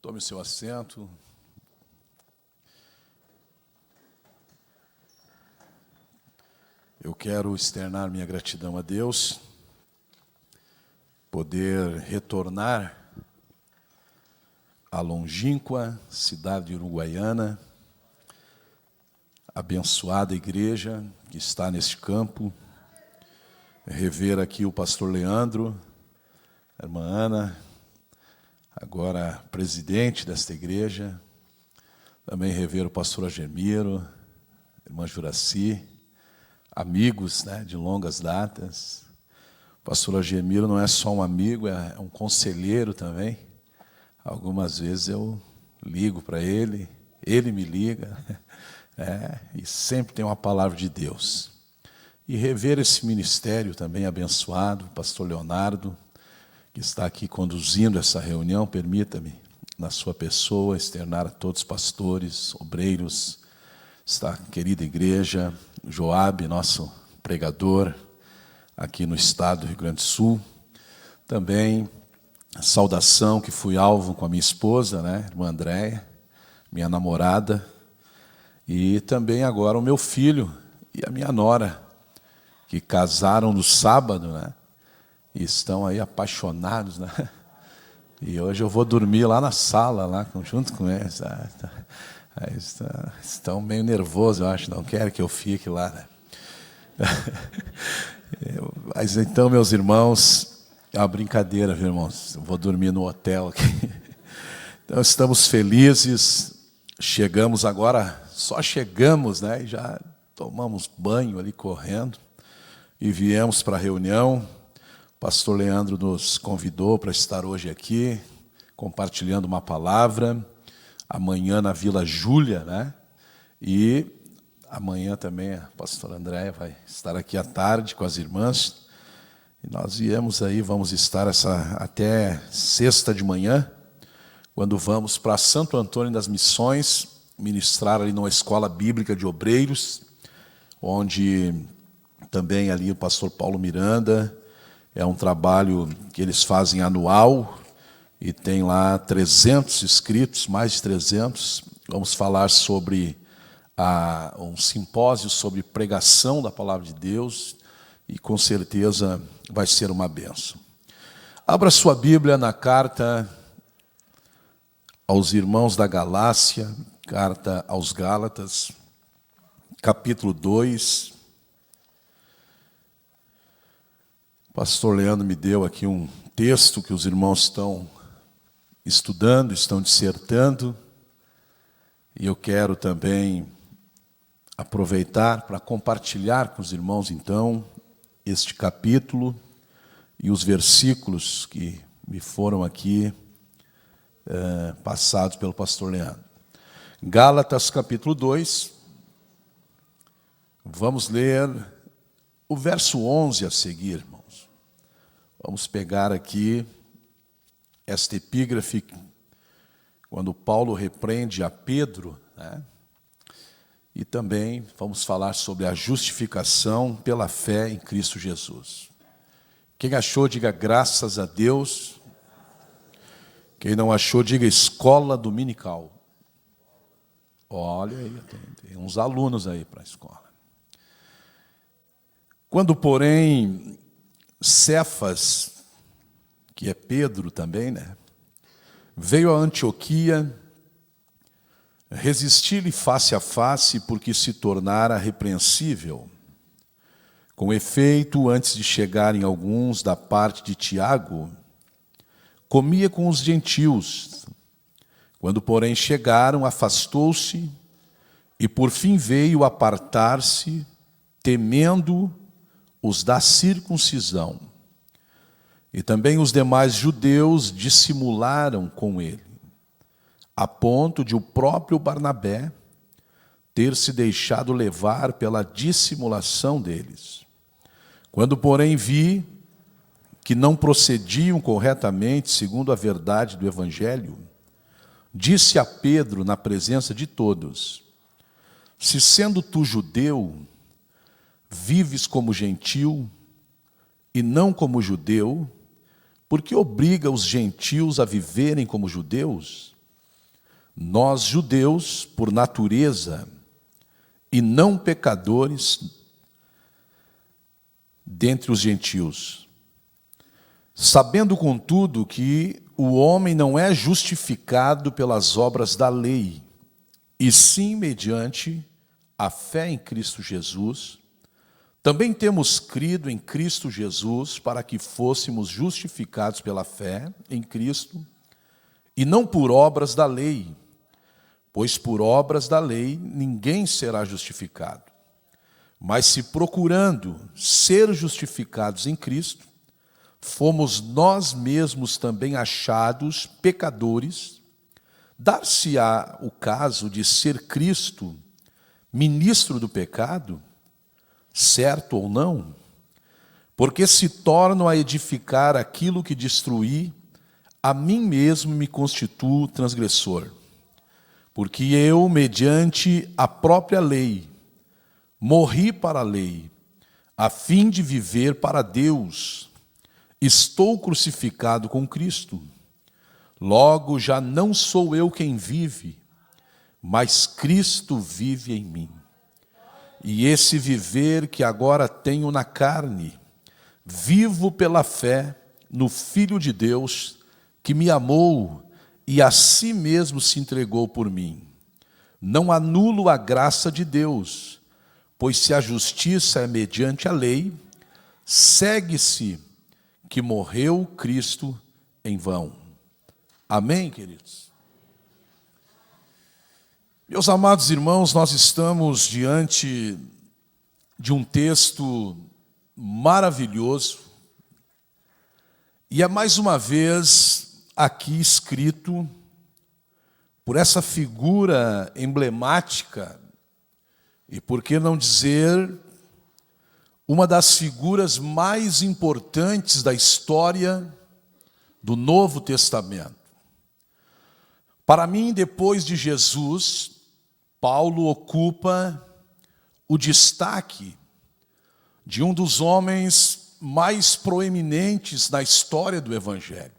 Tome o seu assento. Eu quero externar minha gratidão a Deus, poder retornar à longínqua cidade de Uruguaiana, abençoada igreja que está neste campo, rever aqui o pastor Leandro, a irmã Ana, agora presidente desta igreja, também rever o pastor Agemiro, a irmã Juraci, amigos, de longas datas. O pastor Agemiro não é só um amigo, é um conselheiro também. Algumas vezes eu ligo para ele, ele me liga, e sempre tem uma palavra de Deus. E rever esse ministério também abençoado, o pastor Leonardo, que está aqui conduzindo essa reunião, permita-me, na sua pessoa, externar a todos os pastores, obreiros, esta querida igreja, Joabe, nosso pregador, aqui no estado do Rio Grande do Sul. Também a saudação que fui alvo com a minha esposa, irmã Andréia, minha namorada, e também agora o meu filho e a minha nora, que casaram no sábado, e estão aí apaixonados, E hoje eu vou dormir lá na sala, lá junto com eles. Estão meio nervosos, eu acho, não querem que eu fique lá. Mas então, meus irmãos, é uma brincadeira, viu, irmãos? Eu vou dormir no hotel aqui. Então, estamos felizes, chegamos agora, só chegamos, e já tomamos banho ali correndo e viemos para a reunião. O pastor Leandro nos convidou para estar hoje aqui, compartilhando uma palavra. Amanhã na Vila Júlia, e amanhã também a pastora Andréia vai estar aqui à tarde com as irmãs. E nós vamos estar até sexta de manhã, quando vamos para Santo Antônio das Missões, ministrar ali numa escola bíblica de obreiros, onde também ali o pastor Paulo Miranda, é um trabalho que eles fazem anual, e tem lá 300 inscritos, mais de 300. Vamos falar sobre um simpósio sobre pregação da palavra de Deus, e com certeza vai ser uma bênção. Abra sua Bíblia na carta aos irmãos da Galácia, carta aos Gálatas, capítulo 2. O pastor Leandro me deu aqui um texto que os irmãos estão estudando, estão dissertando, e eu quero também aproveitar para compartilhar com os irmãos, então, este capítulo e os versículos que me foram aqui passados pelo pastor Leandro. Gálatas, capítulo 2, vamos ler o verso 11 a seguir, irmãos. Vamos pegar aqui esta epígrafe, quando Paulo repreende a Pedro, e também vamos falar sobre a justificação pela fé em Cristo Jesus. Quem achou, diga graças a Deus. Quem não achou, diga escola dominical. Olha aí, tem uns alunos aí para a escola. Quando, porém, Cefas, que é Pedro também, veio a Antioquia, resisti-lhe face a face, porque se tornara repreensível. Com efeito, antes de chegarem alguns da parte de Tiago, comia com os gentios. Quando, porém, chegaram, afastou-se, e por fim veio apartar-se, temendo os da circuncisão. E também os demais judeus dissimularam com ele, a ponto de o próprio Barnabé ter se deixado levar pela dissimulação deles. Quando, porém, vi que não procediam corretamente segundo a verdade do Evangelho, disse a Pedro na presença de todos: se sendo tu judeu, vives como gentil e não como judeu, porque obriga os gentios a viverem como judeus? Nós, judeus, por natureza, e não pecadores dentre os gentios, sabendo, contudo, que o homem não é justificado pelas obras da lei, e sim mediante a fé em Cristo Jesus. Também temos crido em Cristo Jesus para que fôssemos justificados pela fé em Cristo, e não por obras da lei, pois por obras da lei ninguém será justificado. Mas se procurando ser justificados em Cristo, fomos nós mesmos também achados pecadores, dar-se-á o caso de ser Cristo ministro do pecado, certo ou não? Porque se torno a edificar aquilo que destruí, a mim mesmo me constituo transgressor. Porque eu, mediante a própria lei, morri para a lei, a fim de viver para Deus. Estou crucificado com Cristo. Logo, já não sou eu quem vive, mas Cristo vive em mim. E esse viver que agora tenho na carne, vivo pela fé no Filho de Deus, que me amou e a si mesmo se entregou por mim. Não anulo a graça de Deus, pois se a justiça é mediante a lei, segue-se que morreu Cristo em vão. Amém, queridos? Meus amados irmãos, nós estamos diante de um texto maravilhoso, e é mais uma vez aqui escrito por essa figura emblemática, e por que não dizer, uma das figuras mais importantes da história do Novo Testamento. Para mim, depois de Jesus, Paulo ocupa o destaque de um dos homens mais proeminentes na história do Evangelho.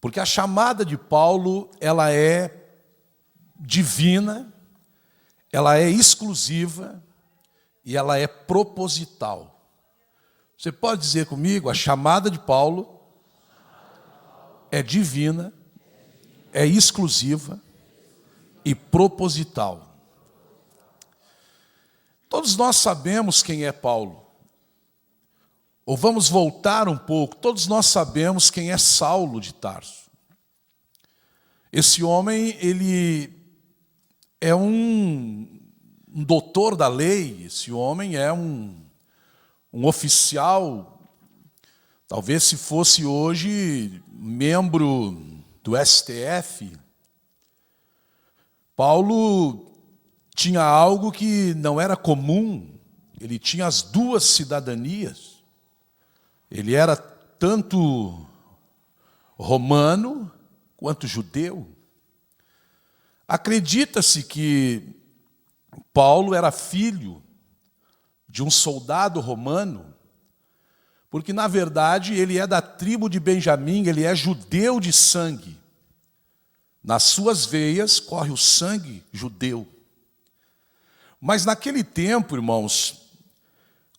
Porque a chamada de Paulo, ela é divina, ela é exclusiva e ela é proposital. Você pode dizer comigo, a chamada de Paulo é divina, é exclusiva e proposital. Todos nós sabemos quem é Paulo. Ou vamos voltar um pouco, todos nós sabemos quem é Saulo de Tarso. Esse homem, ele é um doutor da lei, esse homem é um oficial, talvez se fosse hoje membro do STF. Paulo tinha algo que não era comum, ele tinha as duas cidadanias. Ele era tanto romano quanto judeu. Acredita-se que Paulo era filho de um soldado romano, porque, na verdade, ele é da tribo de Benjamim, ele é judeu de sangue. Nas suas veias corre o sangue judeu. Mas naquele tempo, irmãos,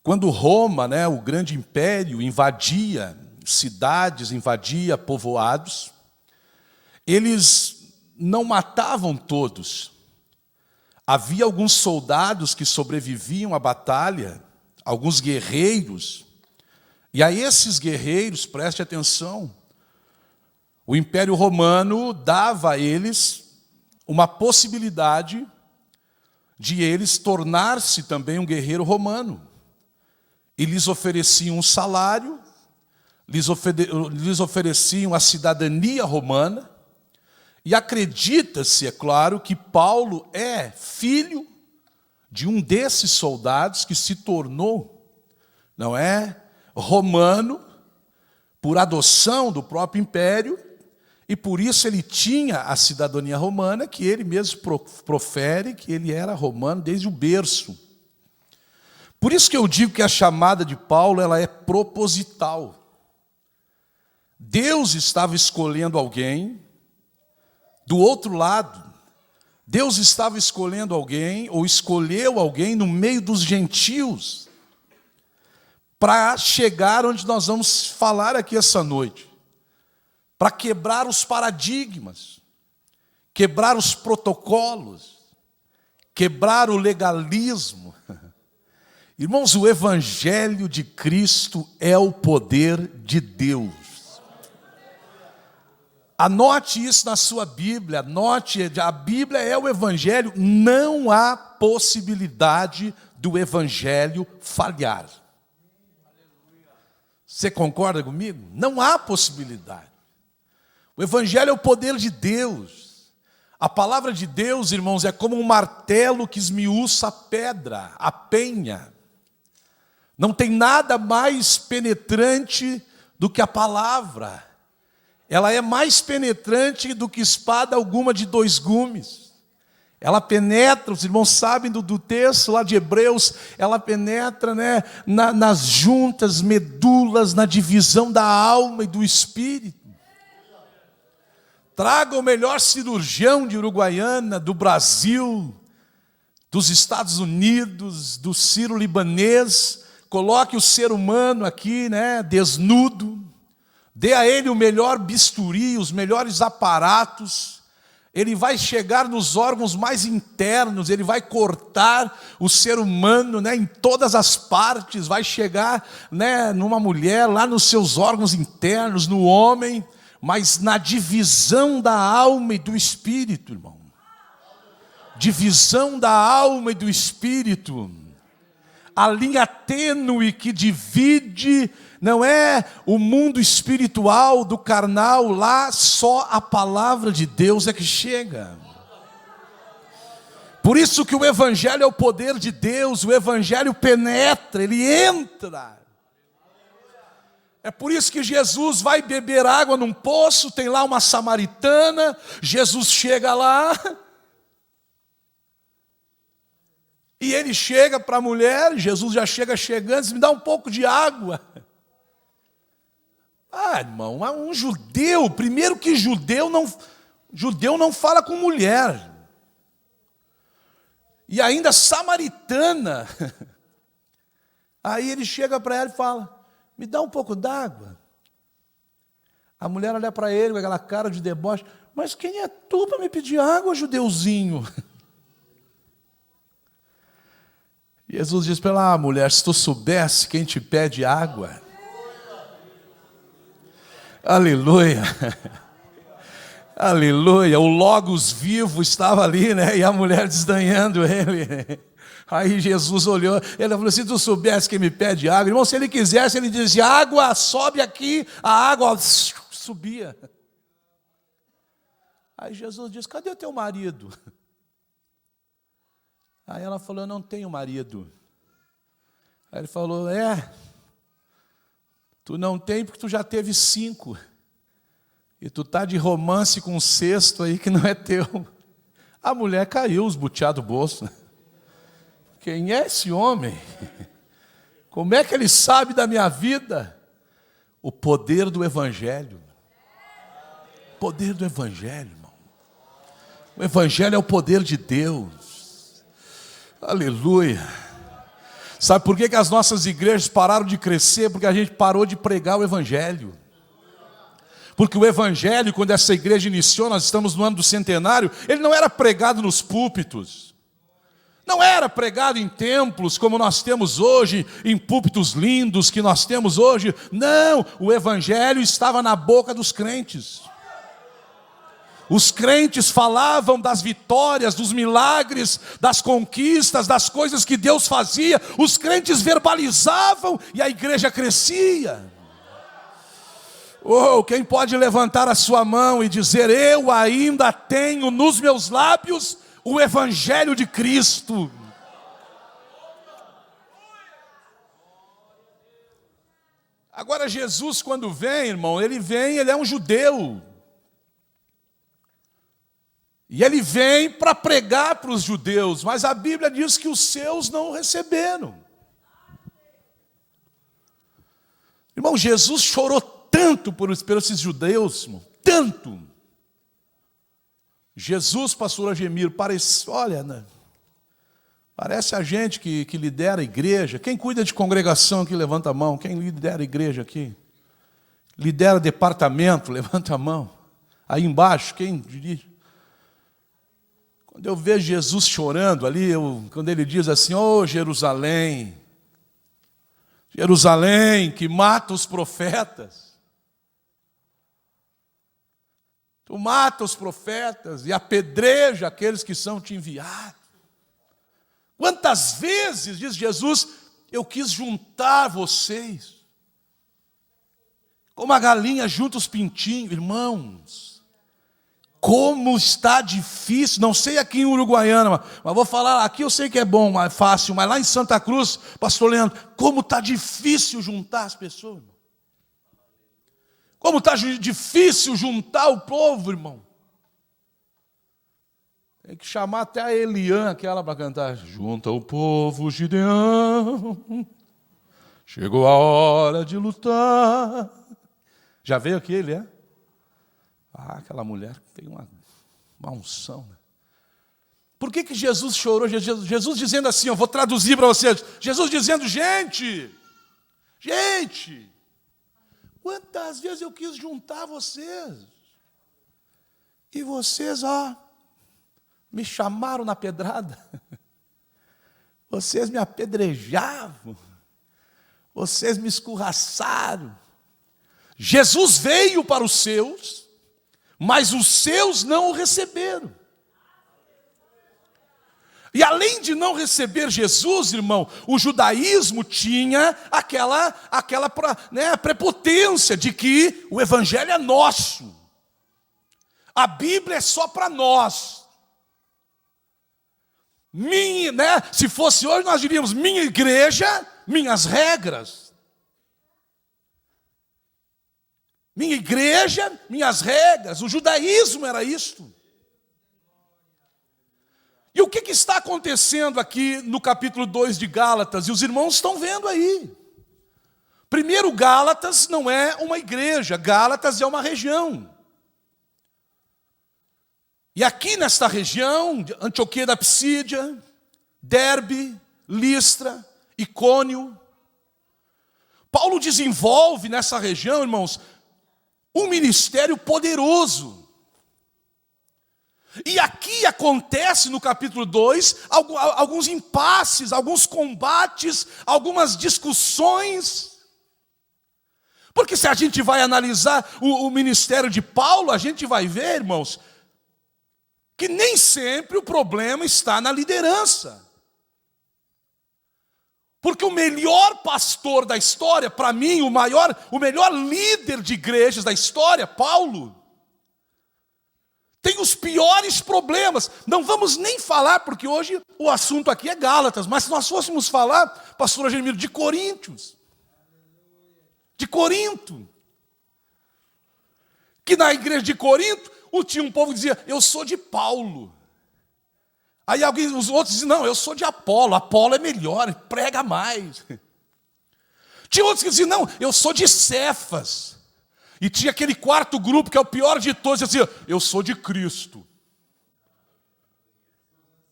quando Roma, o grande império, invadia cidades, invadia povoados, eles não matavam todos. Havia alguns soldados que sobreviviam à batalha, alguns guerreiros, e a esses guerreiros, preste atenção, o Império Romano dava a eles uma possibilidade de eles tornar-se também um guerreiro romano. E lhes ofereciam um salário, lhes ofereciam a cidadania romana, e acredita-se, é claro, que Paulo é filho de um desses soldados que se tornou, romano, por adoção do próprio império, e por isso ele tinha a cidadania romana, que ele mesmo profere que ele era romano desde o berço. Por isso que eu digo que a chamada de Paulo, ela é proposital. Deus estava escolhendo alguém Do outro lado, Deus estava escolhendo alguém, ou escolheu alguém no meio dos gentios, para chegar onde nós vamos falar aqui essa noite, para quebrar os paradigmas, quebrar os protocolos, quebrar o legalismo. Irmãos, o Evangelho de Cristo é o poder de Deus. Anote isso na sua Bíblia, anote, a Bíblia é o Evangelho, não há possibilidade do Evangelho falhar. Você concorda comigo? Não há possibilidade. O Evangelho é o poder de Deus. A palavra de Deus, irmãos, é como um martelo que esmiuça a pedra, a penha. Não tem nada mais penetrante do que a palavra. Ela é mais penetrante do que espada alguma de 2 gumes. Ela penetra, os irmãos sabem do texto lá de Hebreus, ela penetra, né, nas juntas, medulas, na divisão da alma e do espírito. Traga o melhor cirurgião de Uruguaiana, do Brasil, dos Estados Unidos, do sírio-libanês, coloque o ser humano aqui, né, desnudo, dê a ele o melhor bisturi, os melhores aparatos, ele vai chegar nos órgãos mais internos, ele vai cortar o ser humano, né, em todas as partes, vai chegar, né, numa mulher, lá nos seus órgãos internos, no homem, mas na divisão da alma e do espírito, irmão. Divisão da alma e do espírito. A linha tênue que divide, não é o mundo espiritual do carnal, lá só a palavra de Deus é que chega. Por isso que o Evangelho é o poder de Deus, o Evangelho penetra, ele entra. É por isso que Jesus vai beber água num poço, tem lá uma samaritana, Jesus chega lá, e ele chega para a mulher, Jesus já chega chegando, diz, me dá um pouco de água. Ah, irmão, um judeu, primeiro que judeu não fala com mulher. E ainda samaritana. Aí ele chega para ela e fala, me dá um pouco d'água. A mulher olha para ele com aquela cara de deboche, mas quem é tu para me pedir água, judeuzinho? Jesus diz para ela, mulher, se tu soubesse quem te pede água. Aleluia. Aleluia. O Logos vivo estava ali, né? E a mulher desdanhando ele. Aí Jesus olhou, ele falou, se tu soubesse quem me pede água. Irmão, se ele quisesse, ele dizia, água, sobe aqui. A água subia. Aí Jesus disse, cadê o teu marido? Aí ela falou, eu não tenho marido. Aí ele falou, tu não tem porque tu já teve 5. E tu tá de romance com um 6º aí que não é teu. A mulher caiu, os butiá do bolso. Quem é esse homem? Como é que ele sabe da minha vida? O poder do Evangelho. O poder do Evangelho, irmão. O Evangelho é o poder de Deus. Aleluia. Sabe por que as nossas igrejas pararam de crescer? Porque a gente parou de pregar o Evangelho. Porque o Evangelho, quando essa igreja iniciou, nós estamos no ano do centenário, ele não era pregado nos púlpitos. Não era pregado em templos como nós temos hoje, em púlpitos lindos que nós temos hoje. Não, o Evangelho estava na boca dos crentes. Os crentes falavam das vitórias, dos milagres, das conquistas, das coisas que Deus fazia. Os crentes verbalizavam e a igreja crescia. Oh, quem pode levantar a sua mão e dizer, eu ainda tenho nos meus lábios o Evangelho de Cristo. Agora Jesus quando vem, irmão, ele é um judeu. E ele vem para pregar para os judeus, mas a Bíblia diz que os seus não o receberam. Irmão, Jesus chorou tanto por esses judeus, irmão, tanto. Jesus, pastor Agemir, parece, olha, né? Parece a gente que lidera a igreja. Quem cuida de congregação aqui, levanta a mão. Quem lidera a igreja aqui? Lidera departamento, levanta a mão. Aí embaixo, quem dirige? Quando eu vejo Jesus chorando ali, quando ele diz assim, ô Jerusalém, Jerusalém, que mata os profetas. Tu mata os profetas e apedreja aqueles que são te enviados. Quantas vezes, diz Jesus, eu quis juntar vocês, como a galinha junta os pintinhos. Irmãos, como está difícil, não sei aqui em Uruguaiana, mas vou falar, aqui eu sei que é bom, é fácil, mas lá em Santa Cruz, pastor Leandro, como está difícil juntar as pessoas, irmão. Como está difícil juntar o povo, irmão. Tem que chamar até a Eliã, aquela para cantar. Junta o povo, Gideão, chegou a hora de lutar. Já veio aqui, Eliã? Ah, aquela mulher tem uma unção. Né? Por que Jesus chorou? Jesus dizendo assim, eu vou traduzir para vocês. Jesus dizendo, gente, quantas vezes eu quis juntar vocês? E vocês, me chamaram na pedrada. Vocês me apedrejavam. Vocês me escorraçaram. Jesus veio para os seus, mas os seus não o receberam. E além de não receber Jesus, irmão, o judaísmo tinha aquela prepotência de que o evangelho é nosso. A Bíblia é só para nós. Se fosse hoje, nós diríamos minha igreja, minhas regras. Minha igreja, minhas regras. O judaísmo era isto. E o que está acontecendo aqui no capítulo 2 de Gálatas? E os irmãos estão vendo aí. Primeiro, Gálatas não é uma igreja, Gálatas é uma região. E aqui nesta região, Antioquia da Psídia, Derbe, Listra, Icônio, Paulo desenvolve nessa região, irmãos, um ministério poderoso. E aqui acontece no capítulo 2 alguns impasses, alguns combates, algumas discussões. Porque se a gente vai analisar o ministério de Paulo, a gente vai ver, irmãos, que nem sempre o problema está na liderança. Porque o melhor pastor da história, para mim, o melhor líder de igrejas da história, Paulo, tem os piores problemas. Não vamos nem falar, porque hoje o assunto aqui é Gálatas, mas se nós fôssemos falar, pastor Agemir, de Coríntios. De Corinto. Que na igreja de Corinto, tinha um povo que dizia, eu sou de Paulo. Aí os outros diziam, não, eu sou de Apolo. Apolo é melhor, prega mais. Tinha outros que diziam, não, eu sou de Cefas. E tinha aquele quarto grupo, que é o pior de todos, que dizia, eu sou de Cristo.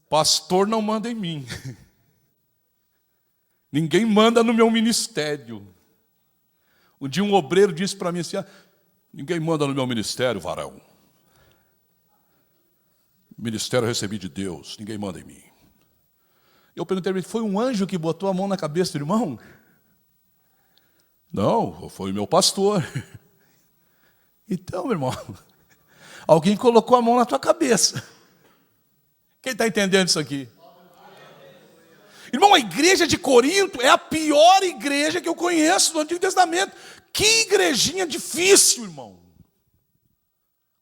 Pastor não manda em mim. Ninguém manda no meu ministério. Um dia um obreiro disse para mim assim, ninguém manda no meu ministério, varão. Ministério eu recebi de Deus, ninguém manda em mim. Eu perguntei, foi um anjo que botou a mão na cabeça do irmão? Não, foi o meu pastor. Então, meu irmão, alguém colocou a mão na tua cabeça. Quem está entendendo isso aqui? Irmão, a igreja de Corinto é a pior igreja que eu conheço do Antigo Testamento. Que igrejinha difícil, irmão.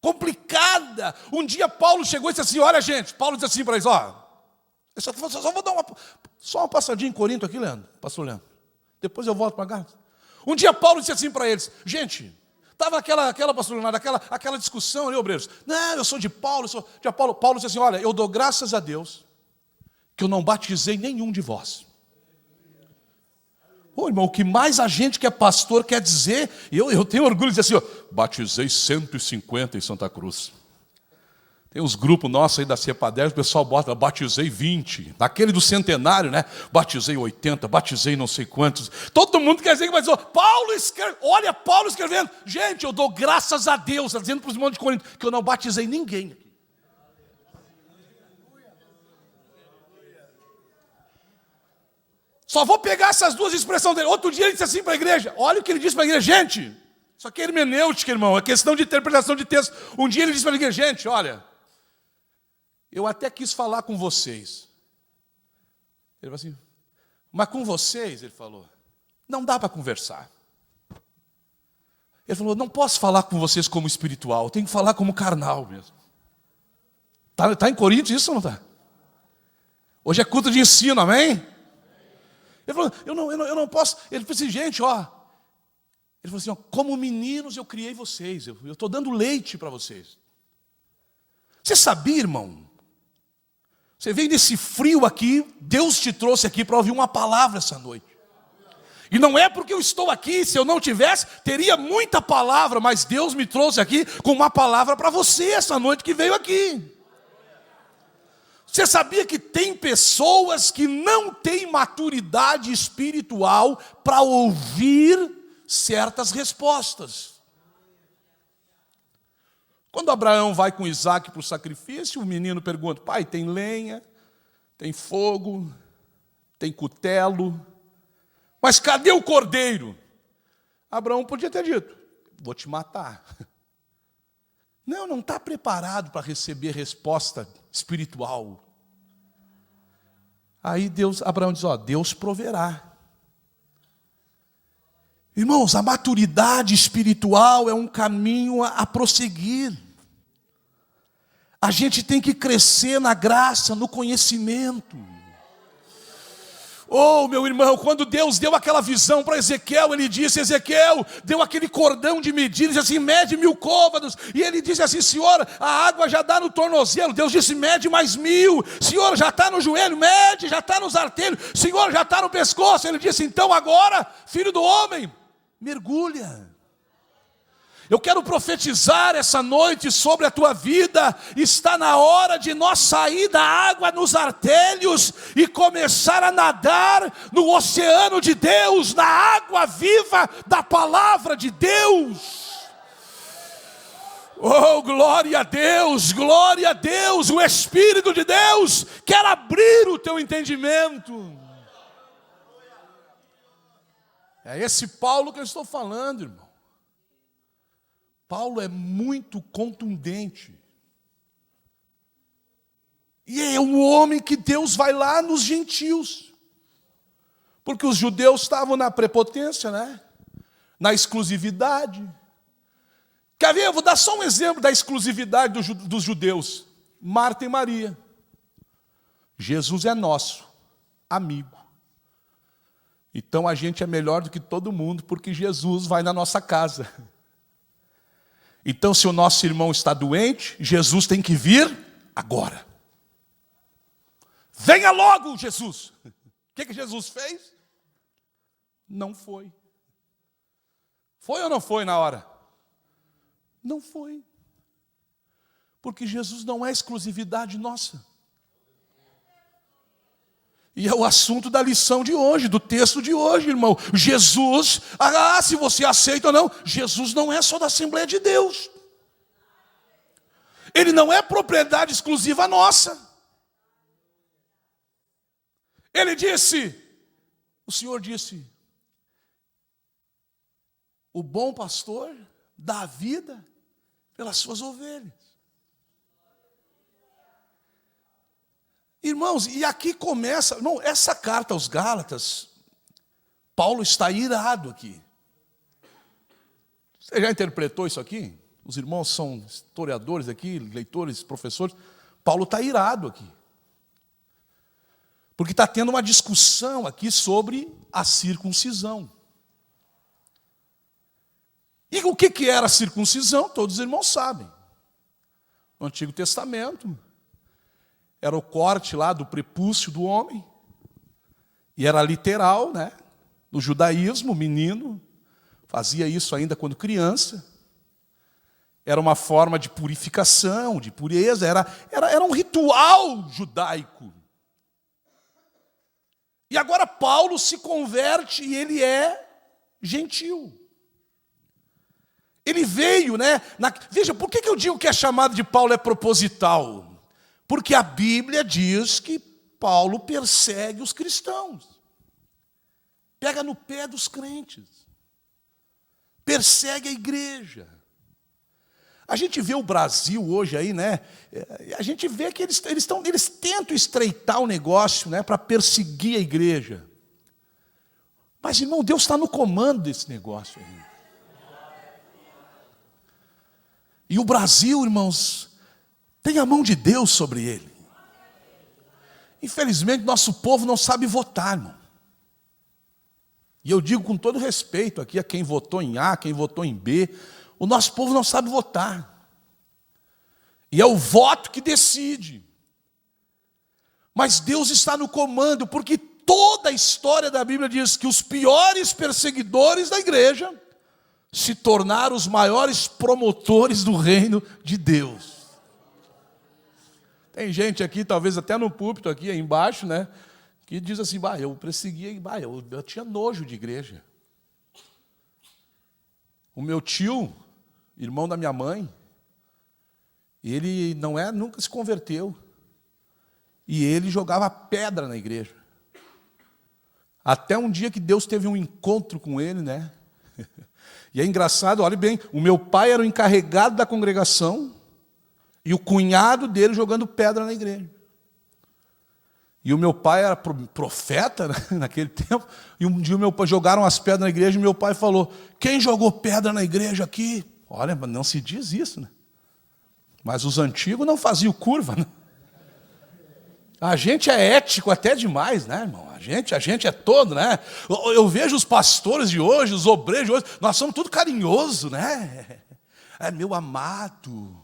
Complicada. Um dia Paulo chegou e disse assim, olha gente, Paulo disse assim para eles, eu só vou dar uma passadinha em Corinto aqui, Leandro, pastor Leandro. Depois eu volto para Gálatas. Um dia Paulo disse assim para eles, gente, estava aquela pastor Leonardo, aquela discussão ali, obreiros. Não, eu sou de Paulo, Paulo disse assim, olha, eu dou graças a Deus que eu não batizei nenhum de vós. Pô, irmão, o que mais a gente que é pastor quer dizer, eu tenho orgulho de dizer assim, batizei 150 em Santa Cruz. Tem uns grupos nossos aí da Cepadez, o pessoal bota, batizei 20. Naquele do centenário, né? Batizei 80, batizei não sei quantos. Todo mundo quer dizer que batizou. Paulo escreve, olha Paulo escrevendo. Gente, eu dou graças a Deus, está dizendo para os irmãos de Corinto, que eu não batizei ninguém. Só vou pegar essas duas expressões dele. Outro dia ele disse assim para a igreja, olha o que ele disse para a igreja, gente, isso aqui é hermenêutica, irmão, é questão de interpretação de texto. Um dia ele disse para a igreja, gente, olha, eu até quis falar com vocês. Ele falou assim, mas com vocês, ele falou, não dá para conversar. Ele falou, não posso falar com vocês como espiritual, tenho que falar como carnal mesmo. Está em Coríntios isso ou não está? Hoje é culto de ensino, amém? Ele falou, eu não posso. Ele falou assim, gente, ó. Ele falou assim, ó, como meninos eu criei vocês, eu estou dando leite para vocês. Você sabia, irmão? Você veio desse frio aqui, Deus te trouxe aqui para ouvir uma palavra essa noite. E não é porque eu estou aqui, se eu não tivesse, teria muita palavra, mas Deus me trouxe aqui com uma palavra para você essa noite que veio aqui. Você sabia que tem pessoas que não têm maturidade espiritual para ouvir certas respostas? Quando Abraão vai com Isaac para o sacrifício, o menino pergunta, pai, tem lenha, tem fogo, tem cutelo, mas cadê o cordeiro? Abraão podia ter dito, vou te matar. Não está preparado para receber resposta espiritual. Aí Abraão diz, ó, Deus proverá. Irmãos, a maturidade espiritual é um caminho a prosseguir. A gente tem que crescer na graça, no conhecimento. Oh, meu irmão, quando Deus deu aquela visão para Ezequiel, ele disse, Ezequiel, deu aquele cordão de medida, ele disse assim, mede 1000 côvados, e ele disse assim, Senhor, a água já dá no tornozelo, Deus disse, mede mais 1000, Senhor, já está no joelho, mede, já está nos artelhos, Senhor, já está no pescoço, ele disse, então agora, filho do homem, mergulha. Eu quero profetizar essa noite sobre a tua vida. Está na hora de nós sair da água nos artelhos e começar a nadar no oceano de Deus, na água viva da palavra de Deus. Oh, glória a Deus, glória a Deus. O Espírito de Deus quer abrir o teu entendimento. É esse Paulo que eu estou falando, irmão. Paulo é muito contundente. E é o homem que Deus vai lá nos gentios. Porque os judeus estavam na prepotência, né? Na exclusividade. Quer ver? Eu vou dar só um exemplo da exclusividade dos judeus. Marta e Maria. Jesus é nosso amigo. Então a gente é melhor do que todo mundo, porque Jesus vai na nossa casa. Então, se o nosso irmão está doente, Jesus tem que vir agora. Venha logo, Jesus. O que Jesus fez? Não foi. Foi ou não foi na hora? Não foi. Porque Jesus não é exclusividade nossa. E é o assunto da lição de hoje, do texto de hoje, irmão. Jesus, se você aceita ou não, Jesus não é só da Assembleia de Deus. Ele não é propriedade exclusiva nossa. Ele disse, o Senhor disse, o bom pastor dá a vida pelas suas ovelhas. Irmãos, e aqui começa, não, essa carta aos Gálatas, Paulo está irado aqui. Você já interpretou isso aqui? Os irmãos são historiadores aqui, leitores, professores. Paulo está irado aqui. Porque está tendo uma discussão aqui sobre a circuncisão. E o que era a circuncisão? Todos os irmãos sabem. No Antigo Testamento, era o corte lá do prepúcio do homem. E era literal, né? No judaísmo, o menino fazia isso ainda quando criança. Era uma forma de purificação, de pureza, era um ritual judaico. E agora Paulo se converte e ele é gentil. Ele veio, né? Veja, por que eu digo que a chamada de Paulo é proposital? Porque a Bíblia diz que Paulo persegue os cristãos. Pega no pé dos crentes. Persegue a igreja. A gente vê o Brasil hoje aí, né? A gente vê que eles tentam estreitar o negócio, né, para perseguir a igreja. Mas, irmão, Deus está no comando desse negócio aí. E o Brasil, irmãos, tem a mão de Deus sobre ele. Infelizmente, nosso povo não sabe votar, irmão. E eu digo com todo respeito aqui a quem votou em A, quem votou em B, o nosso povo não sabe votar. E é o voto que decide. Mas Deus está no comando, porque toda a história da Bíblia diz que os piores perseguidores da igreja se tornaram os maiores promotores do reino de Deus. Tem gente aqui, talvez até no púlpito aqui embaixo, né, que diz assim, eu perseguia, eu tinha nojo de igreja. O meu tio, irmão da minha mãe, ele nunca se converteu. E ele jogava pedra na igreja. Até um dia que Deus teve um encontro com ele, né? E é engraçado, olhe bem, o meu pai era o encarregado da congregação e o cunhado dele jogando pedra na igreja. E o meu pai era profeta, né, naquele tempo, e um dia jogaram as pedras na igreja e meu pai falou, quem jogou pedra na igreja aqui? Olha, não se diz isso, né? Mas os antigos não faziam curva, né? A gente é ético até demais, né, irmão? A gente é todo, né? Eu vejo os pastores de hoje, os obreiros de hoje, nós somos tudo carinhoso, né? É meu amado.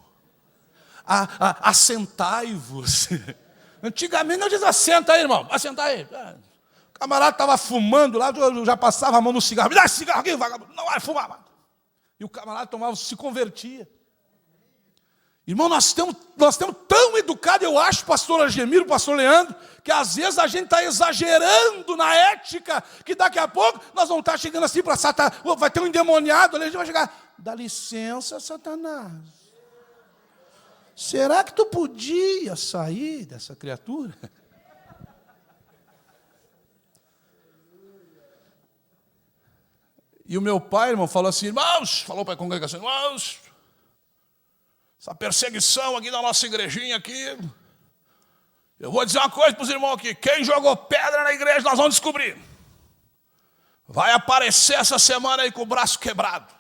Assentai-vos. Antigamente não diz assenta aí, irmão. Assenta aí. O camarada estava fumando lá, eu já passava a mão no cigarro. Me dá esse cigarro aqui, vagabundo. Não vai fumar. E o camarada tomava, se convertia. Irmão, nós temos tão educado, eu acho, pastor Argemiro, pastor Leandro, que às vezes a gente está exagerando na ética, que daqui a pouco nós vamos estar chegando assim para Satanás, vai ter um endemoniado ali, a gente vai chegar, dá licença, Satanás. Será que tu podia sair dessa criatura? E o meu pai, irmão, falou assim, irmãos, falou para a congregação, irmãos, essa perseguição aqui da nossa igrejinha aqui, eu vou dizer uma coisa para os irmãos aqui, quem jogou pedra na igreja nós vamos descobrir. Vai aparecer essa semana aí com o braço quebrado.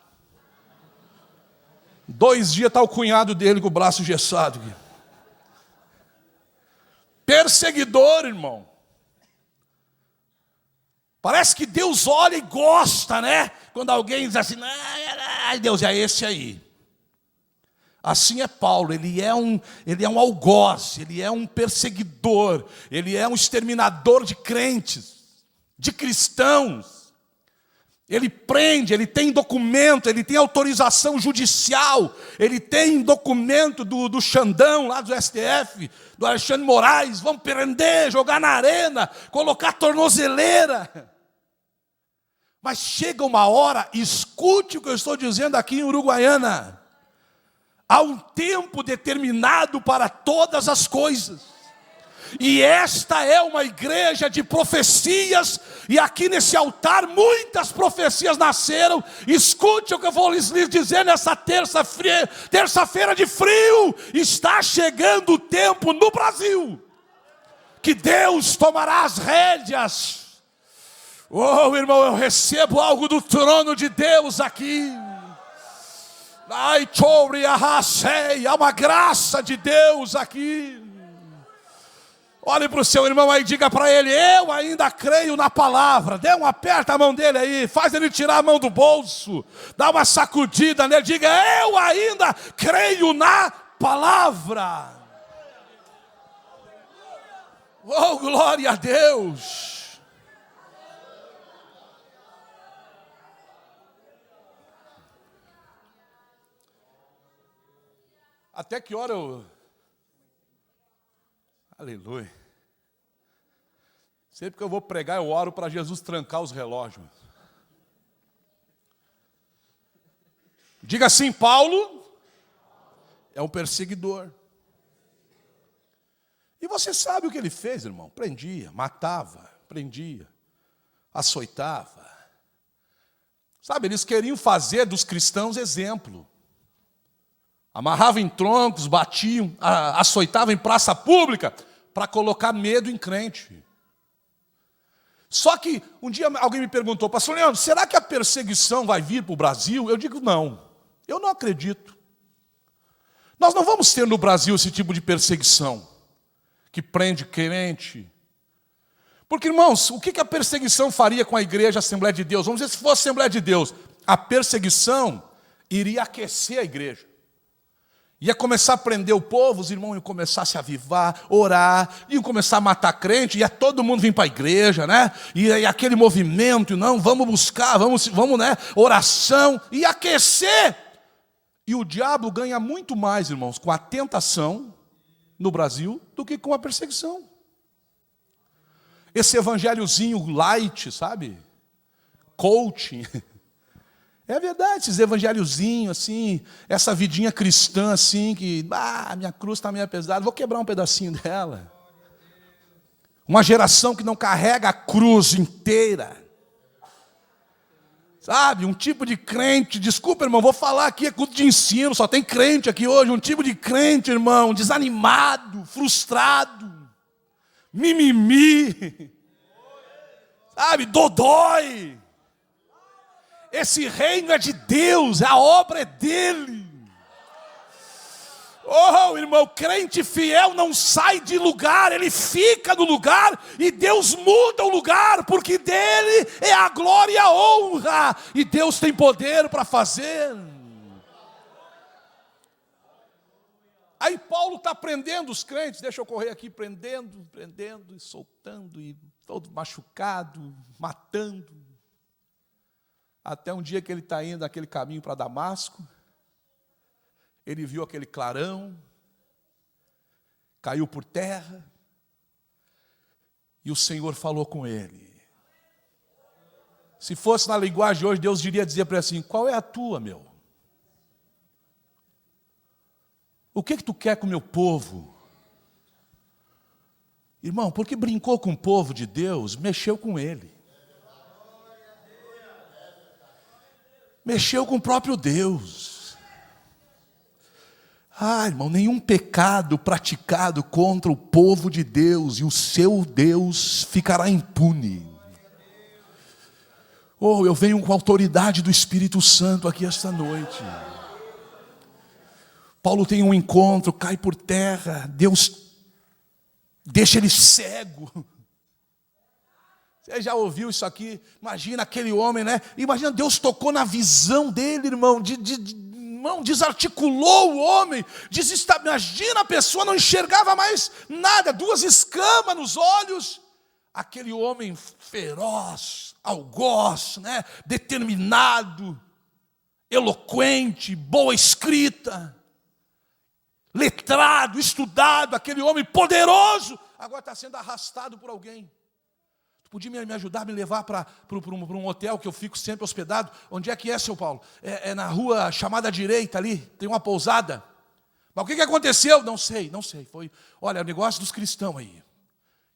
2 dias está o cunhado dele com o braço engessado aqui. Perseguidor, irmão. Parece que Deus olha e gosta, né? Quando alguém diz assim, ai Deus, é esse aí. Assim é Paulo, ele é um algoz, ele é um perseguidor, ele é um exterminador de crentes, de cristãos. Ele prende, ele tem documento, ele tem autorização judicial, ele tem documento do Xandão, lá do STF, do Alexandre Moraes, vamos prender, jogar na arena, colocar tornozeleira. Mas chega uma hora, escute o que eu estou dizendo aqui em Uruguaiana. Há um tempo determinado para todas as coisas. E esta é uma igreja de profecias. E aqui nesse altar muitas profecias nasceram. Escute o que eu vou lhes dizer nessa terça-feira de frio. Está chegando o tempo no Brasil que Deus tomará as rédeas. Oh, irmão, eu recebo algo do trono de Deus aqui. Há uma graça de Deus aqui. Olhe para o seu irmão aí e diga para ele, eu ainda creio na palavra. Aperta a mão dele aí, faz ele tirar a mão do bolso, dá uma sacudida nele, diga, eu ainda creio na palavra. Oh, glória a Deus. Até que hora eu... Aleluia. Sempre que eu vou pregar, eu oro para Jesus trancar os relógios. Diga assim, Paulo é um perseguidor. E você sabe o que ele fez, irmão? Prendia, matava, prendia, açoitava. Sabe, eles queriam fazer dos cristãos exemplo. Amarravam em troncos, batiam, açoitavam em praça pública para colocar medo em crente. Só que um dia alguém me perguntou, pastor Leandro, será que a perseguição vai vir para o Brasil? Eu digo, não, eu não acredito. Nós não vamos ter no Brasil esse tipo de perseguição que prende crente. Porque, irmãos, o que a perseguição faria com a igreja, a Assembleia de Deus? Vamos dizer, se fosse a Assembleia de Deus, a perseguição iria aquecer a igreja. Ia começar a prender o povo, os irmãos iam começar a se avivar, orar, iam começar a matar crente, ia todo mundo vir para a igreja, né? E aquele movimento, não, vamos buscar, vamos, né? Oração, e aquecer. E o diabo ganha muito mais, irmãos, com a tentação no Brasil do que com a perseguição. Esse evangelhozinho light, sabe? Coaching. É verdade, esses evangelhozinhos assim, essa vidinha cristã assim, que, minha cruz está meio pesada, vou quebrar um pedacinho dela. Uma geração que não carrega a cruz inteira. Sabe, um tipo de crente, desculpa, irmão, vou falar aqui, é culto de ensino, só tem crente aqui hoje, um tipo de crente, irmão, desanimado, frustrado, mimimi, sabe, dodói. Esse reino é de Deus, a obra é dele. Oh, irmão, crente fiel não sai de lugar, ele fica no lugar e Deus muda o lugar, porque dele é a glória e a honra, e Deus tem poder para fazer. Aí Paulo está prendendo os crentes, deixa eu correr aqui, prendendo e soltando, e todo machucado, matando. Até um dia que ele está indo naquele caminho para Damasco, ele viu aquele clarão, caiu por terra, e o Senhor falou com ele. Se fosse na linguagem de hoje, Deus iria dizer para ele assim, qual é a tua, meu? O que tu quer com o meu povo? Irmão, porque brincou com o povo de Deus, mexeu com ele. Mexeu com o próprio Deus. Irmão, nenhum pecado praticado contra o povo de Deus e o seu Deus ficará impune. Eu venho com a autoridade do Espírito Santo aqui esta noite. Paulo tem um encontro, cai por terra, Deus deixa ele cego. Você já ouviu isso aqui? Imagina aquele homem, né? Imagina, Deus tocou na visão dele, irmão, irmão, desarticulou o homem, imagina, a pessoa não enxergava mais nada, 2 escamas nos olhos. Aquele homem feroz, algoz, né? Determinado, eloquente, boa escrita, letrado, estudado, aquele homem poderoso, agora está sendo arrastado por alguém. Tu podia me ajudar, me levar para um hotel que eu fico sempre hospedado? Onde é que é, seu Paulo? É na rua chamada direita ali, tem uma pousada. Mas o que aconteceu? Não sei. Foi, olha, o negócio dos cristãos aí.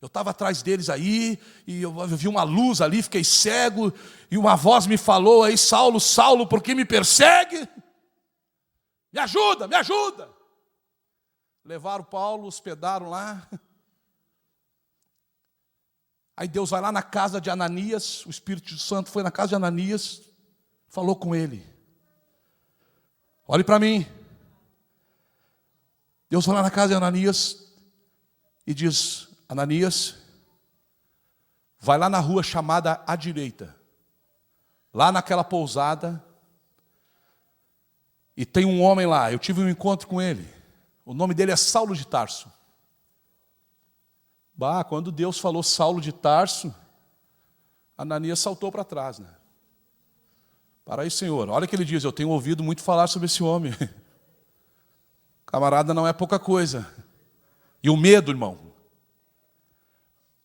Eu estava atrás deles aí, e eu vi uma luz ali, fiquei cego, e uma voz me falou aí, Saulo, Saulo, por que me persegue? Me ajuda, me ajuda. Levaram Paulo, hospedaram lá. Aí Deus vai lá na casa de Ananias, o Espírito Santo foi na casa de Ananias, falou com ele. Olhe para mim. Deus vai lá na casa de Ananias e diz, Ananias, vai lá na rua chamada à direita, lá naquela pousada, e tem um homem lá, eu tive um encontro com ele, o nome dele é Saulo de Tarso. Quando Deus falou Saulo de Tarso, Ananias saltou para trás, né? Para aí, Senhor, olha que ele diz, eu tenho ouvido muito falar sobre esse homem. Camarada não é pouca coisa. E o medo, irmão.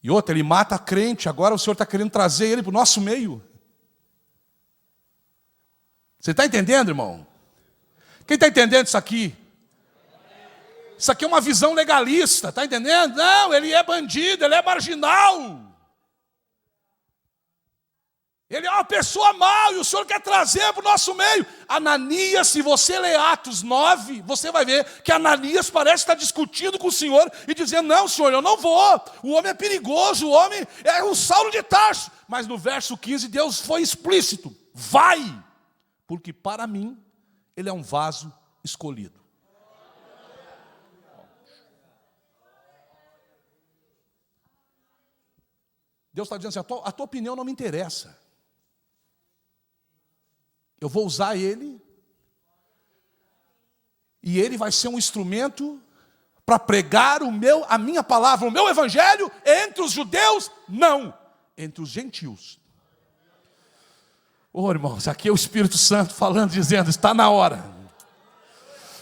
E outra, ele mata a crente, agora o Senhor está querendo trazer ele para o nosso meio. Você está entendendo, irmão? Quem está entendendo isso aqui? Isso aqui é uma visão legalista, está entendendo? Não, ele é bandido, ele é marginal. Ele é uma pessoa má e o Senhor quer trazer para o nosso meio. Ananias, se você ler Atos 9, você vai ver que Ananias parece estar discutindo com o Senhor e dizendo, não, Senhor, eu não vou. O homem é perigoso, o homem é o Saulo de Tarso. Mas no verso 15, Deus foi explícito. Vai, porque para mim, ele é um vaso escolhido. Deus está dizendo assim, a tua opinião não me interessa. Eu vou usar ele, e ele vai ser um instrumento para pregar a minha palavra, o meu evangelho, entre os judeus, não, entre os gentios. Irmãos, aqui é o Espírito Santo falando, dizendo, está na hora.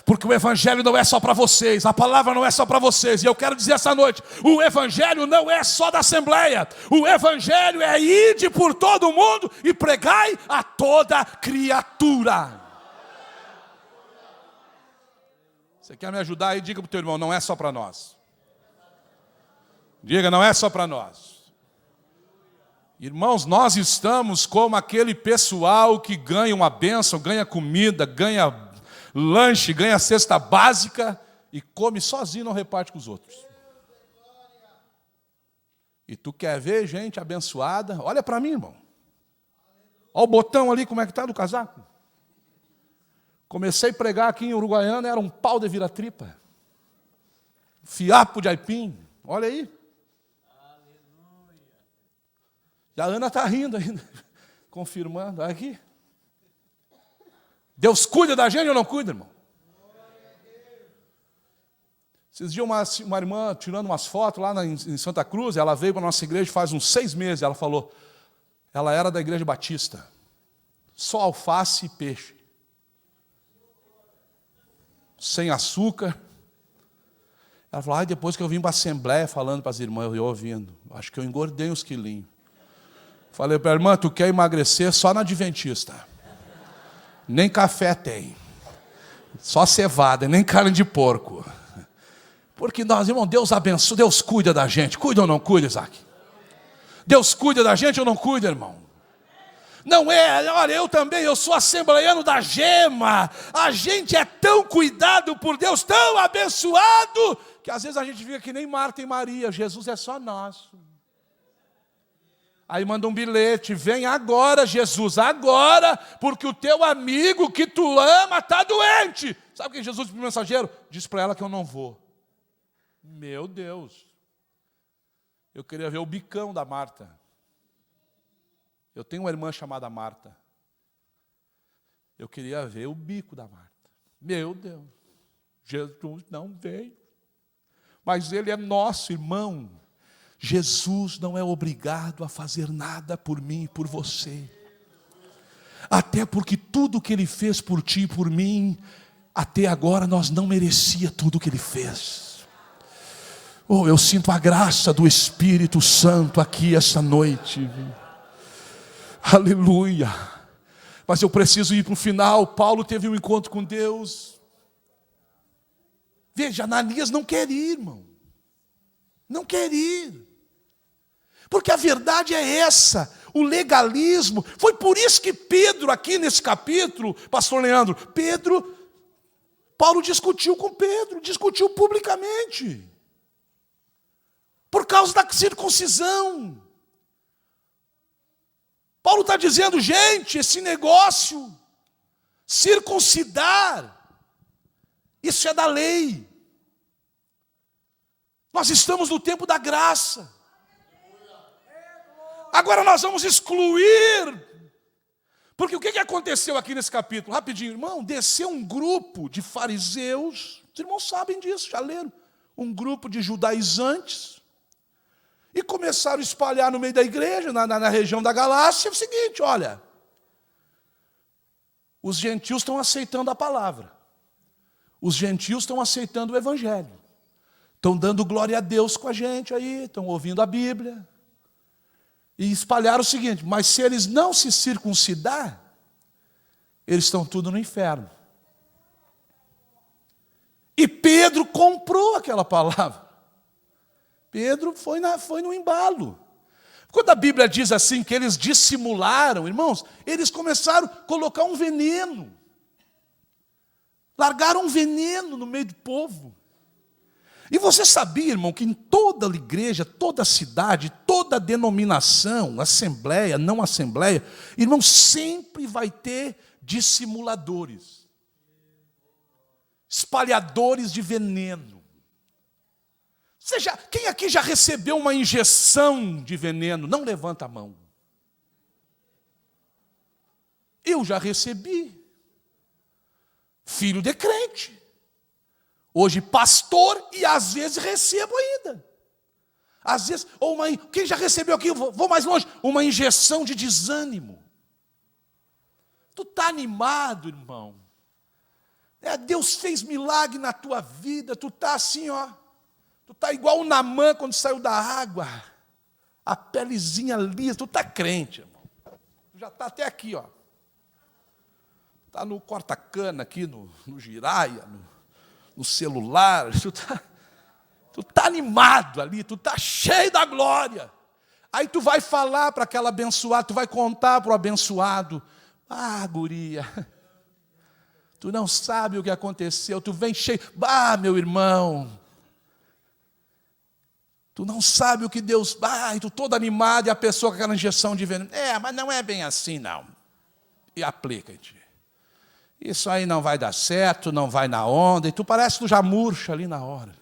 Porque o evangelho não é só para vocês, a palavra não é só para vocês. E eu quero dizer essa noite, o evangelho não é só da Assembleia. O evangelho é ide por todo o mundo e pregai a toda criatura. Você quer me ajudar aí? Diga para o teu irmão, não é só para nós. Diga, não é só para nós. Irmãos, nós estamos como aquele pessoal que ganha uma bênção, ganha comida, ganha lanche, ganha cesta básica e come sozinho, não reparte com os outros. E tu quer ver gente abençoada? Olha para mim, irmão. Olha o botão ali, como é que está do casaco. Comecei a pregar aqui em Uruguaiana, era um pau de vira-tripa. Fiapo de aipim. Olha aí. E a Ana está rindo ainda, confirmando. Olha aqui. Deus cuida da gente ou não cuida, irmão? Esses dias uma irmã tirando umas fotos lá em Santa Cruz, ela veio para a nossa igreja faz uns 6 meses, ela falou, ela era da igreja batista, só alface e peixe, sem açúcar. Ela falou, depois que eu vim para a Assembleia falando para as irmãs, eu ouvindo, acho que eu engordei uns quilinhos. Falei para a irmã, tu quer emagrecer só na Adventista. Nem café tem, só cevada, nem carne de porco. Porque nós, irmão, Deus abençoa, Deus cuida da gente. Cuida ou não cuida, Isaac? Deus cuida da gente ou não cuida, irmão? Não é, olha, eu também, eu sou assembleiano da Gema. A gente é tão cuidado por Deus, tão abençoado, que às vezes a gente fica que nem Marta e Maria, Jesus é só nosso. Aí manda um bilhete, vem agora Jesus, agora, porque o teu amigo que tu ama está doente. Sabe o que Jesus disse para o mensageiro? Diz para ela que eu não vou. Meu Deus. Eu queria ver o bicão da Marta. Eu tenho uma irmã chamada Marta. Eu queria ver o bico da Marta. Meu Deus. Jesus não veio. Mas ele é nosso irmão. Jesus não é obrigado a fazer nada por mim e por você. Até porque tudo que Ele fez por ti e por mim, até agora nós não merecia tudo que Ele fez. Eu sinto a graça do Espírito Santo aqui esta noite. Aleluia. Mas eu preciso ir para o final. Paulo teve um encontro com Deus. Veja, Ananias não quer ir, irmão. Não quer ir. Porque a verdade é essa, o legalismo. Foi por isso que Pedro, aqui nesse capítulo, pastor Leandro, Paulo discutiu com Pedro, discutiu publicamente. Por causa da circuncisão. Paulo está dizendo, gente, esse negócio, circuncidar, isso é da lei. Nós estamos no tempo da graça. Agora nós vamos excluir. Porque o que aconteceu aqui nesse capítulo? Rapidinho, irmão, desceu um grupo de fariseus. Os irmãos sabem disso, já leram. Um grupo de judaizantes. E começaram a espalhar no meio da igreja, na região da Galácia, o seguinte, olha. Os gentios estão aceitando a palavra. os gentios estão aceitando o evangelho. Estão dando glória a Deus com a gente aí, estão ouvindo a Bíblia. E espalharam o seguinte: mas se eles não se circuncidar, eles estão tudo no inferno. E Pedro comprou aquela palavra. Pedro foi no embalo. Quando a Bíblia diz assim que eles dissimularam, irmãos, eles começaram a colocar um veneno. Largaram um veneno no meio do povo. E você sabia, irmão, que em toda igreja, toda cidade, toda denominação, assembleia, não assembleia, irmão, sempre vai ter dissimuladores, espalhadores de veneno. Quem aqui já recebeu uma injeção de veneno? Não levanta a mão. Eu já recebi. Filho de crente. Hoje pastor e às vezes recebo ainda. Às vezes, quem já recebeu aqui, vou mais longe, uma injeção de desânimo. Tu está animado, irmão. Deus fez milagre na tua vida, tu está assim, ó. Tu está igual o Naamã quando saiu da água. A pelezinha lisa, tu está crente, irmão. Tu já está até aqui, ó. Está no corta-cana aqui, no giraia, no celular. Tu tá animado ali, tu está cheio da glória. Aí tu vai falar para aquela abençoada, tu vai contar para o abençoado. Ah, guria, tu não sabe o que aconteceu, tu vem cheio. Ah, meu irmão, tu não sabe o que Deus... Ah, e tu todo animado e a pessoa com aquela injeção de veneno. Mas não é bem assim, não. E aplica-te. Isso aí não vai dar certo, não vai na onda. E tu parece que tu já murcha ali na hora.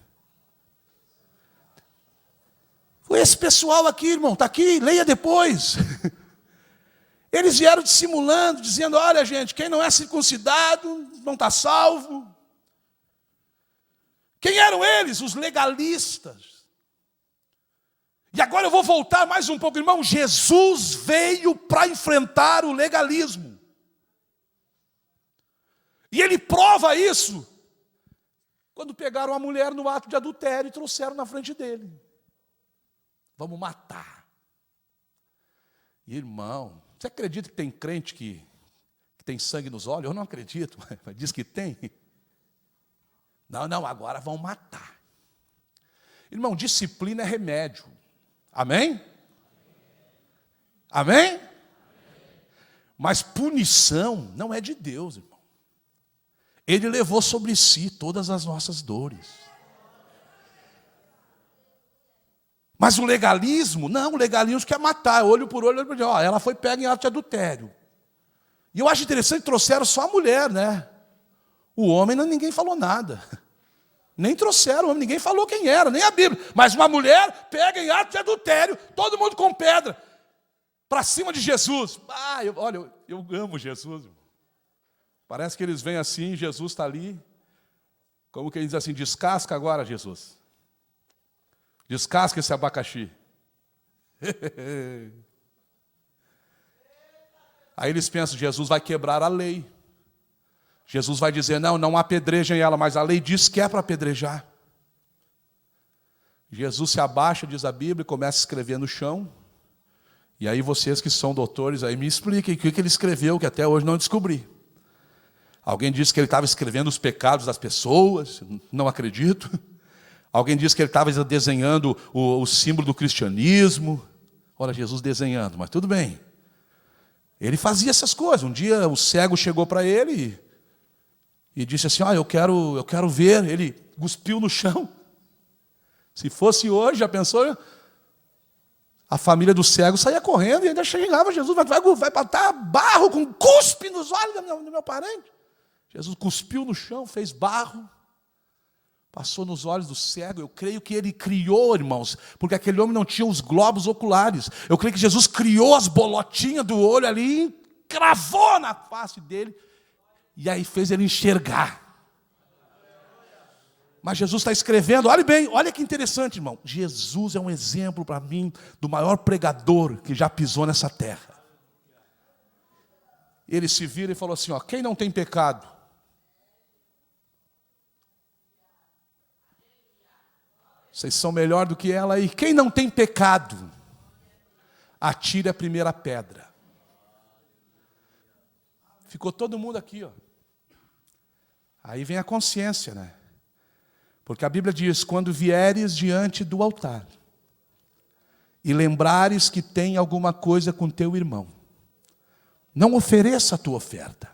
Foi esse pessoal aqui, irmão, está aqui, leia depois. Eles vieram dissimulando, dizendo: olha, gente, quem não é circuncidado não está salvo. Quem eram eles? Os legalistas. E agora eu vou voltar mais um pouco, irmão. Jesus veio para enfrentar o legalismo. E ele prova isso quando pegaram a mulher no ato de adultério e trouxeram na frente dele. Vamos matar. Irmão, você acredita que tem crente que tem sangue nos olhos? Eu não acredito, mas diz que tem. Não, agora vão matar. Irmão, disciplina é remédio. Amém? Amém? Mas punição não é de Deus, irmão. Ele levou sobre si todas as nossas dores. Mas o legalismo, não, o legalismo quer matar, olho por olho, ela foi pega em ato de adultério. E eu acho interessante que trouxeram só a mulher, né? O homem, ninguém falou nada. Nem trouxeram o homem, ninguém falou quem era, nem a Bíblia. Mas uma mulher pega em ato de adultério, todo mundo com pedra, para cima de Jesus. Eu amo Jesus, irmão. Parece que eles vêm assim, Jesus está ali, como que ele diz assim: descasca agora, Jesus. Descasca esse abacaxi. Aí eles pensam: Jesus vai quebrar a lei. Jesus vai dizer: não apedrejem ela, mas a lei diz que é para apedrejar. Jesus se abaixa, diz a Bíblia, e começa a escrever no chão. E aí vocês que são doutores, aí me expliquem o que ele escreveu, que até hoje não descobri. Alguém disse que ele estava escrevendo os pecados das pessoas, não acredito. Alguém disse que ele estava desenhando o símbolo do cristianismo. Olha, Jesus desenhando, mas tudo bem. Ele fazia essas coisas. Um dia o cego chegou para ele e disse assim: eu quero ver. Ele cuspiu no chão. Se fosse hoje, já pensou? A família do cego saía correndo e ainda chegava Jesus: vai botar barro com cuspe nos olhos do meu parente. Jesus cuspiu no chão, fez barro, passou nos olhos do cego. Eu creio que ele criou, irmãos, porque aquele homem não tinha os globos oculares. Eu creio que Jesus criou as bolotinhas do olho ali, cravou na face dele, e aí fez ele enxergar. Mas Jesus está escrevendo, olhe bem, olha que interessante, irmão. Jesus é um exemplo para mim do maior pregador que já pisou nessa terra. Ele se vira e falou assim: quem não tem pecado? Vocês são melhor do que ela aí. Quem não tem pecado, atire a primeira pedra. Ficou todo mundo aqui, ó. Aí vem a consciência, né? Porque a Bíblia diz, quando vieres diante do altar e lembrares que tem alguma coisa com teu irmão, não ofereça a tua oferta.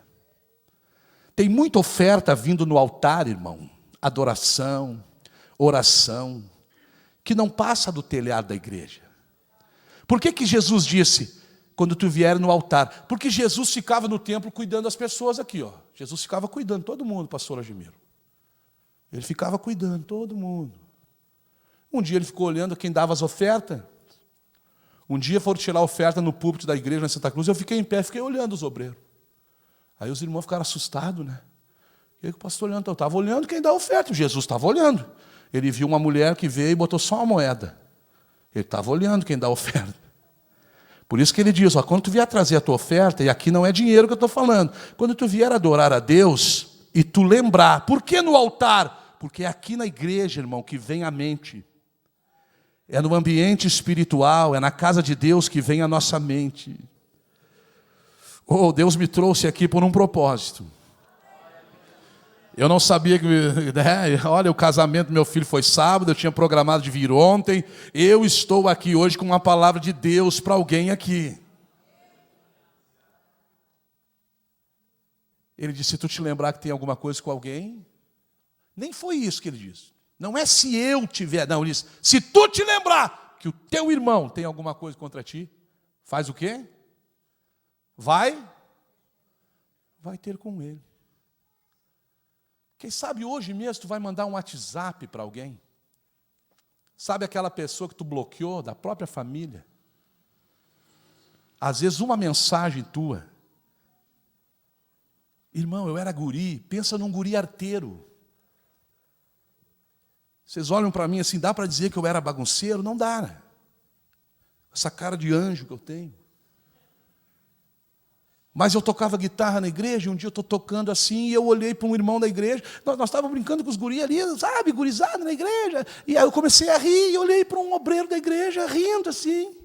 Tem muita oferta vindo no altar, irmão. Adoração, oração, que não passa do telhado da igreja. Por que Jesus disse, quando tu vier no altar? Porque Jesus ficava no templo cuidando das pessoas aqui, ó. Jesus ficava cuidando, todo mundo, pastor Agimiro. Ele ficava cuidando, todo mundo. Um dia ele ficou olhando quem dava as ofertas. Um dia foram tirar a oferta no púlpito da igreja na Santa Cruz, eu fiquei em pé, fiquei olhando os obreiros. Aí os irmãos ficaram assustados, né? E aí o pastor olhando, eu estava olhando quem dá a oferta, Jesus estava olhando. Ele viu uma mulher que veio e botou só uma moeda. Ele estava olhando quem dá a oferta. Por isso que ele diz, ó, quando tu vier trazer a tua oferta, e aqui não é dinheiro que eu estou falando, quando tu vier adorar a Deus, e tu lembrar, por que no altar? Porque é aqui na igreja, irmão, que vem a mente. É no ambiente espiritual, é na casa de Deus que vem a nossa mente. Oh, Deus me trouxe aqui por um propósito. Eu não sabia que, né? Olha, o casamento do meu filho foi sábado, eu tinha programado de vir ontem. Eu estou aqui hoje com uma palavra de Deus para alguém aqui. Ele disse, se tu te lembrar que tem alguma coisa com alguém, nem foi isso que ele disse. Não é se eu tiver, não, ele disse, se tu te lembrar que o teu irmão tem alguma coisa contra ti, faz o quê? Vai ter com ele. Quem sabe hoje mesmo tu vai mandar um WhatsApp para alguém? Sabe aquela pessoa que tu bloqueou da própria família? Às vezes uma mensagem tua. Irmão, eu era guri, pensa num guri arteiro. Vocês olham para mim assim, dá para dizer que eu era bagunceiro? Não dá, né? Essa cara de anjo que eu tenho. Mas eu tocava guitarra na igreja, um dia eu estou tocando assim, e eu olhei para um irmão da igreja, nós estávamos brincando com os guris ali, sabe, gurizada na igreja, e aí eu comecei a rir, e olhei para um obreiro da igreja, rindo assim.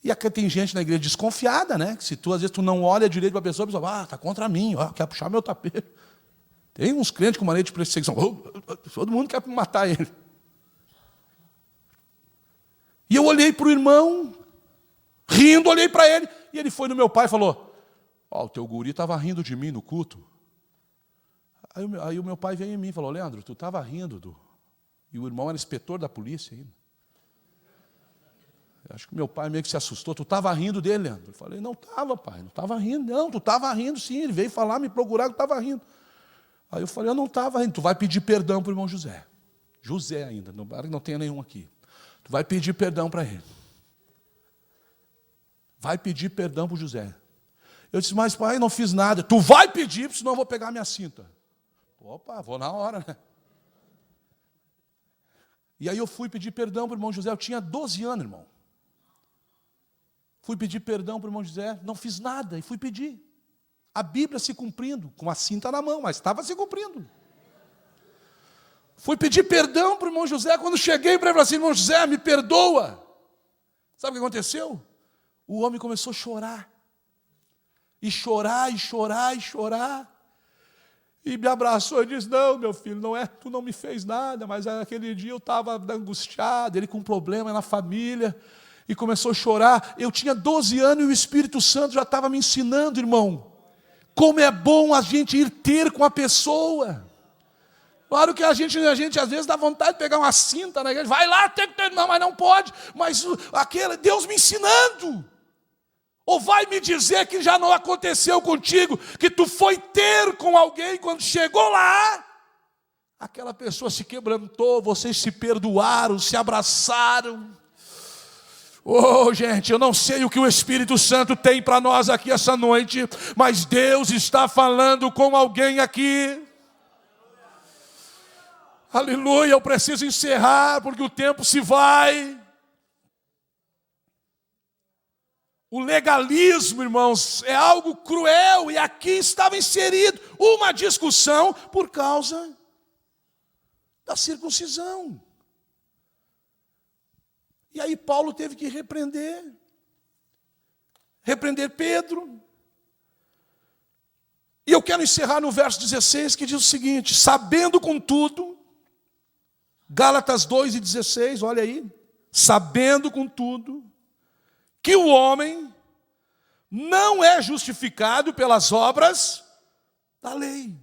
E aqui tem gente na igreja desconfiada, né? Que se tu, às vezes, tu não olha direito para a pessoa está contra mim, quer puxar meu tapete. Tem uns crentes com maneira de perseguição, todo mundo quer matar ele. E eu olhei para o irmão, rindo, olhei para ele, e ele foi no meu pai e falou, o teu guri estava rindo de mim no culto. Aí o meu pai veio em mim e falou, Leandro, tu estava rindo E o irmão era inspetor da polícia ainda. Acho que meu pai meio que se assustou. Tu estava rindo dele, Leandro? Eu falei, não estava, pai, não estava rindo. Não, tu estava rindo sim, ele veio falar, me procurar, que estava rindo. Aí eu falei, eu não estava rindo. Tu vai pedir perdão para o irmão José. José ainda, não tem nenhum aqui. Tu vai pedir perdão para ele. Vai pedir perdão para o José. Eu disse, mas pai, não fiz nada. Tu vai pedir, senão eu vou pegar minha cinta. Opa, vou na hora, né? E aí eu fui pedir perdão para o irmão José. Eu tinha 12 anos, irmão. Fui pedir perdão para o irmão José. Não fiz nada e fui pedir. A Bíblia se cumprindo, com a cinta na mão, mas estava se cumprindo. Fui pedir perdão para o irmão José. Quando cheguei para ele, falei assim, irmão José, me perdoa. Sabe o que aconteceu? O homem começou a chorar. E chorar, e chorar, e chorar. E me abraçou e disse, não, meu filho, não é, tu não me fez nada, mas aquele dia eu estava angustiado, ele com um problema na família, e começou a chorar. Eu tinha 12 anos e o Espírito Santo já estava me ensinando, irmão, como é bom a gente ir ter com a pessoa. Claro que a gente às vezes dá vontade de pegar uma cinta na igreja, vai lá, tem que ter, não, mas não pode, mas Deus me ensinando. Ou vai me dizer que já não aconteceu contigo, que tu foi ter com alguém, quando chegou lá, aquela pessoa se quebrantou, vocês se perdoaram, se abraçaram. Oh, gente, eu não sei o que o Espírito Santo tem para nós aqui essa noite, mas Deus está falando com alguém aqui. Aleluia, eu preciso encerrar, porque o tempo se vai. O legalismo, irmãos, é algo cruel, e aqui estava inserido uma discussão por causa da circuncisão. E aí Paulo teve que repreender Pedro. E eu quero encerrar no verso 16, que diz o seguinte: sabendo contudo, Gálatas 2:16, olha aí, sabendo contudo, que o homem não é justificado pelas obras da lei,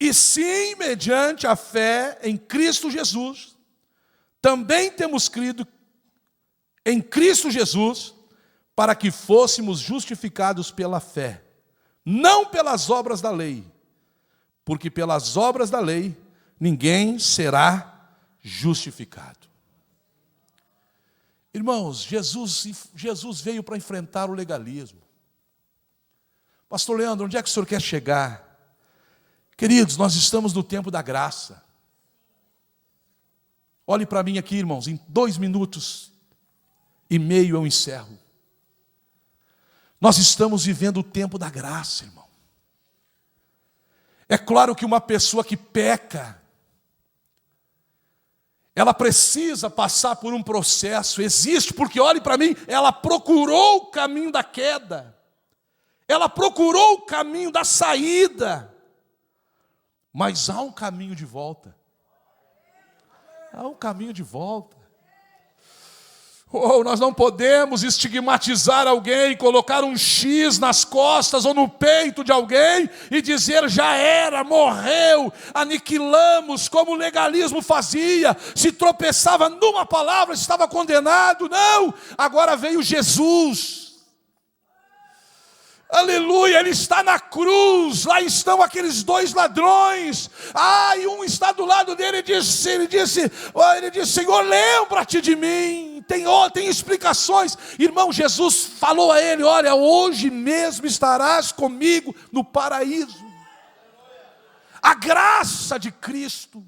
e sim mediante a fé em Cristo Jesus. Também temos crido em Cristo Jesus, para que fôssemos justificados pela fé, não pelas obras da lei, porque pelas obras da lei ninguém será justificado. Irmãos, Jesus veio para enfrentar o legalismo. Pastor Leandro, onde é que o senhor quer chegar? Queridos, nós estamos no tempo da graça. Olhe para mim aqui, irmãos, em 2 minutos e meio eu encerro. Nós estamos vivendo o tempo da graça, irmão. É claro que uma pessoa que peca, ela precisa passar por um processo, existe, porque olhe para mim, ela procurou o caminho da queda, ela procurou o caminho da saída, mas há um caminho de volta. Há um caminho de volta. Nós não podemos estigmatizar alguém, colocar um X nas costas ou no peito de alguém e dizer já era, morreu, aniquilamos, como o legalismo fazia. Se tropeçava numa palavra, estava condenado. Não, agora veio Jesus. Aleluia, Ele está na cruz. Lá estão aqueles 2 ladrões. E um está do lado dele. Ele disse, Senhor, lembra-te de mim. Tem explicações. Irmão, Jesus falou a ele: olha, hoje mesmo estarás comigo no paraíso. A graça de Cristo,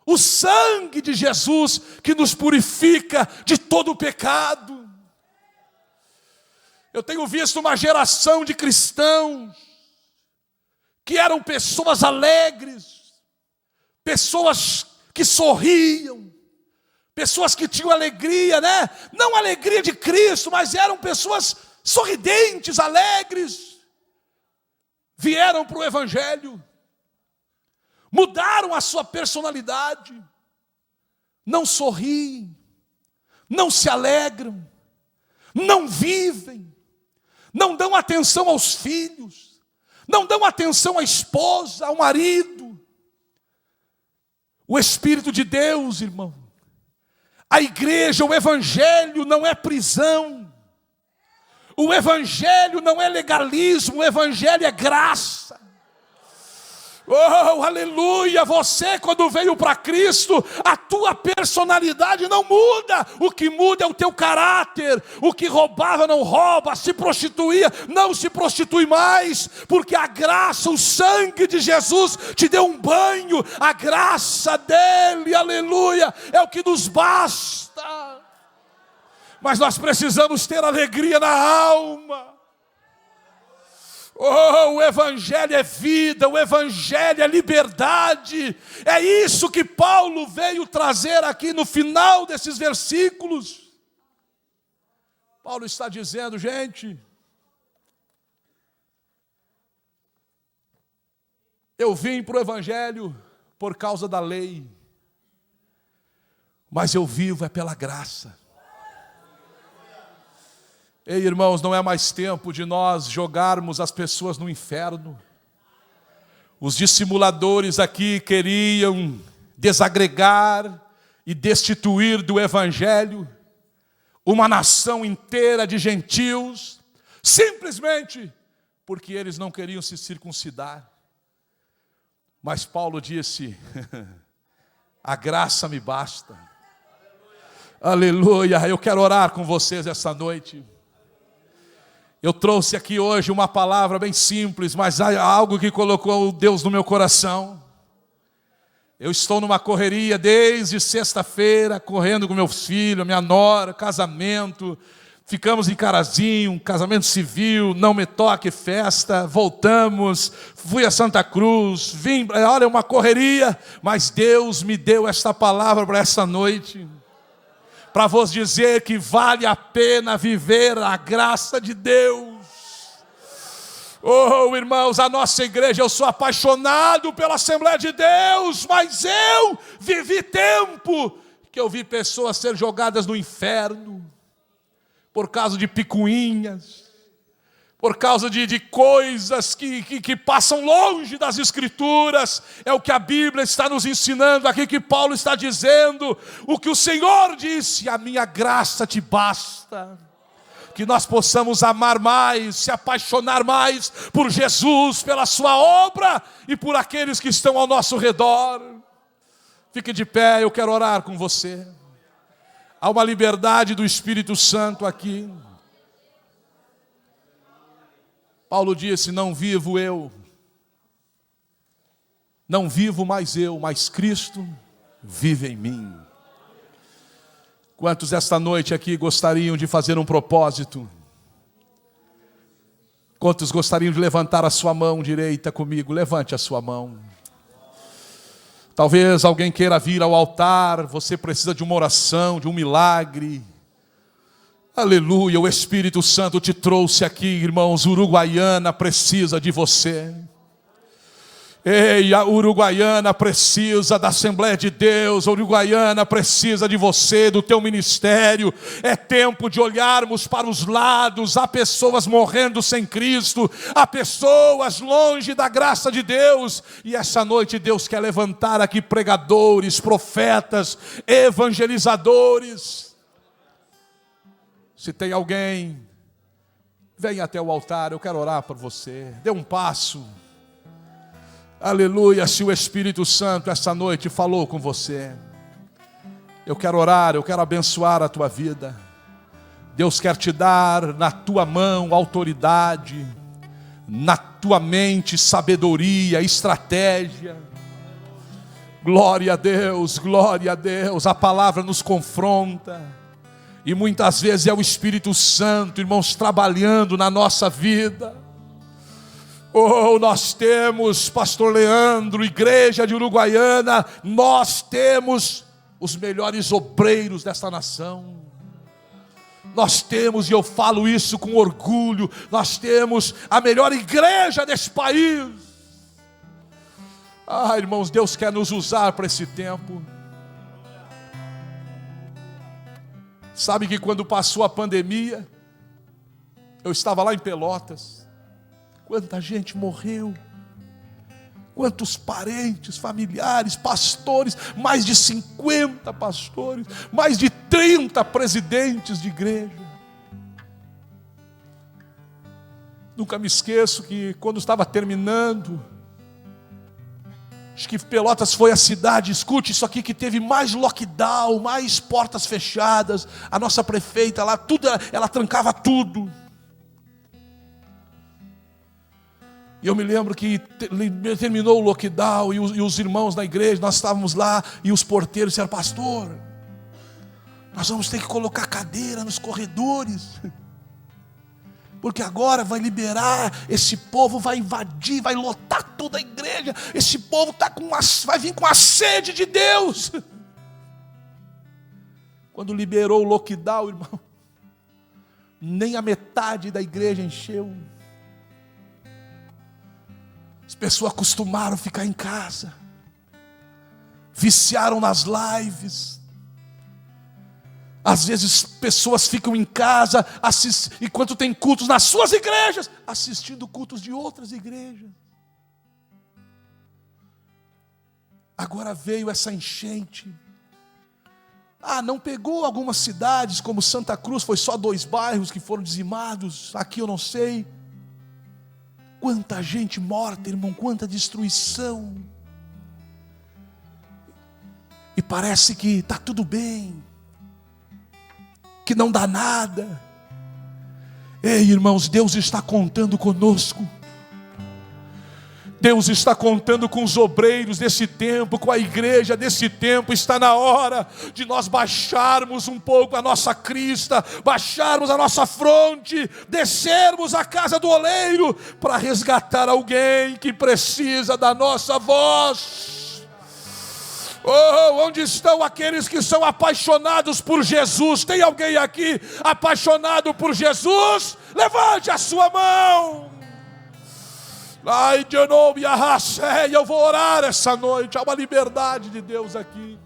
o sangue de Jesus que nos purifica de todo o pecado. Eu tenho visto uma geração de cristãos que eram pessoas alegres, pessoas que sorriam, pessoas que tinham alegria, né? Não a alegria de Cristo, mas eram pessoas sorridentes, alegres. Vieram para o Evangelho, mudaram a sua personalidade, não sorriem, não se alegram, não vivem, não dão atenção aos filhos, não dão atenção à esposa, ao marido. O Espírito de Deus, irmão, a igreja, o Evangelho não é prisão, o Evangelho não é legalismo, o Evangelho é graça. Oh, aleluia, você quando veio para Cristo, a tua personalidade não muda, o que muda é o teu caráter. O que roubava não rouba, se prostituía não se prostitui mais, porque a graça, o sangue de Jesus te deu um banho, a graça dele, aleluia, é o que nos basta. Mas nós precisamos ter alegria na alma. O Evangelho é vida, o Evangelho é liberdade. É isso que Paulo veio trazer aqui no final desses versículos. Paulo está dizendo, gente, eu vim para o Evangelho por causa da lei, mas eu vivo é pela graça. Ei, irmãos, não é mais tempo de nós jogarmos as pessoas no inferno. Os dissimuladores aqui queriam desagregar e destituir do Evangelho uma nação inteira de gentios, simplesmente porque eles não queriam se circuncidar. Mas Paulo disse, a graça me basta. Aleluia, eu quero orar com vocês essa noite. Eu trouxe aqui hoje uma palavra bem simples, mas há algo que colocou Deus no meu coração. Eu estou numa correria desde sexta-feira, correndo com meus filhos, minha nora, casamento, Ficamos em Carazinho, um casamento civil, não me toque, festa, voltamos, fui a Santa Cruz, vim, olha, uma correria, mas Deus me deu esta palavra para esta noite, para vos dizer que vale a pena viver a graça de Deus. Oh, irmãos, a nossa igreja, eu sou apaixonado pela Assembleia de Deus, mas eu vivi tempo que eu vi pessoas ser jogadas no inferno, por causa de picuinhas, por causa de coisas que passam longe das Escrituras. É o que a Bíblia está nos ensinando aqui, que Paulo está dizendo, o que o Senhor disse: a minha graça te basta. Que nós possamos amar mais, se apaixonar mais por Jesus, pela sua obra e por aqueles que estão ao nosso redor. Fique de pé, eu quero orar com você. Há uma liberdade do Espírito Santo aqui. Paulo disse: não vivo eu, não vivo mais eu, mas Cristo vive em mim. Quantos esta noite aqui gostariam de fazer um propósito? Quantos gostariam de levantar a sua mão direita comigo? Levante a sua mão. Talvez alguém queira vir ao altar, você precisa de uma oração, de um milagre. Aleluia, o Espírito Santo te trouxe aqui, irmãos. Uruguaiana precisa de você. Ei, a Uruguaiana precisa da Assembleia de Deus, a Uruguaiana precisa de você, do teu ministério. É tempo de olharmos para os lados. Há pessoas morrendo sem Cristo, há pessoas longe da graça de Deus, e essa noite Deus quer levantar aqui pregadores, profetas, evangelizadores. Se tem alguém, venha até o altar, eu quero orar por você. Dê um passo. Aleluia, se o Espírito Santo essa noite falou com você, eu quero orar, eu quero abençoar a tua vida. Deus quer te dar na tua mão autoridade, na tua mente sabedoria, estratégia. Glória a Deus, glória a Deus. A palavra nos confronta, e muitas vezes é o Espírito Santo, irmãos, trabalhando na nossa vida. Oh, nós temos, pastor Leandro, igreja de Uruguaiana, nós temos os melhores obreiros desta nação. Nós temos, e eu falo isso com orgulho, nós temos a melhor igreja desse país. Ah, irmãos, Deus quer nos usar para esse tempo. Sabe que quando passou a pandemia, eu estava lá em Pelotas. Quanta gente morreu, quantos parentes, familiares, pastores, mais de 50 pastores, mais de 30 presidentes de igreja. Nunca me esqueço que quando estava terminando, acho que Pelotas foi a cidade, escute isso aqui, que teve mais lockdown, mais portas fechadas. A nossa prefeita lá, tudo, ela trancava tudo. E eu me lembro que terminou o lockdown e os irmãos da igreja, nós estávamos lá e os porteiros disseram: pastor, nós vamos ter que colocar cadeira nos corredores, porque agora vai liberar, esse povo vai invadir, vai lotar toda a igreja, esse povo vai vir com a sede de Deus. Quando liberou o lockdown, irmão, nem a metade da igreja encheu. As pessoas acostumaram a ficar em casa, viciaram nas lives. Às vezes pessoas ficam em casa, enquanto tem cultos nas suas igrejas, assistindo cultos de outras igrejas. Agora veio essa enchente. Não pegou algumas cidades, como Santa Cruz, foi só 2 bairros que foram dizimados. Aqui eu não sei. Quanta gente morta, irmão, quanta destruição. E parece que está tudo bem, que não dá nada. Ei, irmãos, Deus está contando conosco. Deus está contando com os obreiros desse tempo, com a igreja desse tempo. Está na hora de nós baixarmos um pouco a nossa crista, baixarmos a nossa fronte, descermos a casa do oleiro para resgatar alguém que precisa da nossa voz. Oh, onde estão aqueles que são apaixonados por Jesus? Tem alguém aqui apaixonado por Jesus? Levante a sua mão. Ai, de novo, eu vou orar essa noite. Há uma liberdade de Deus aqui.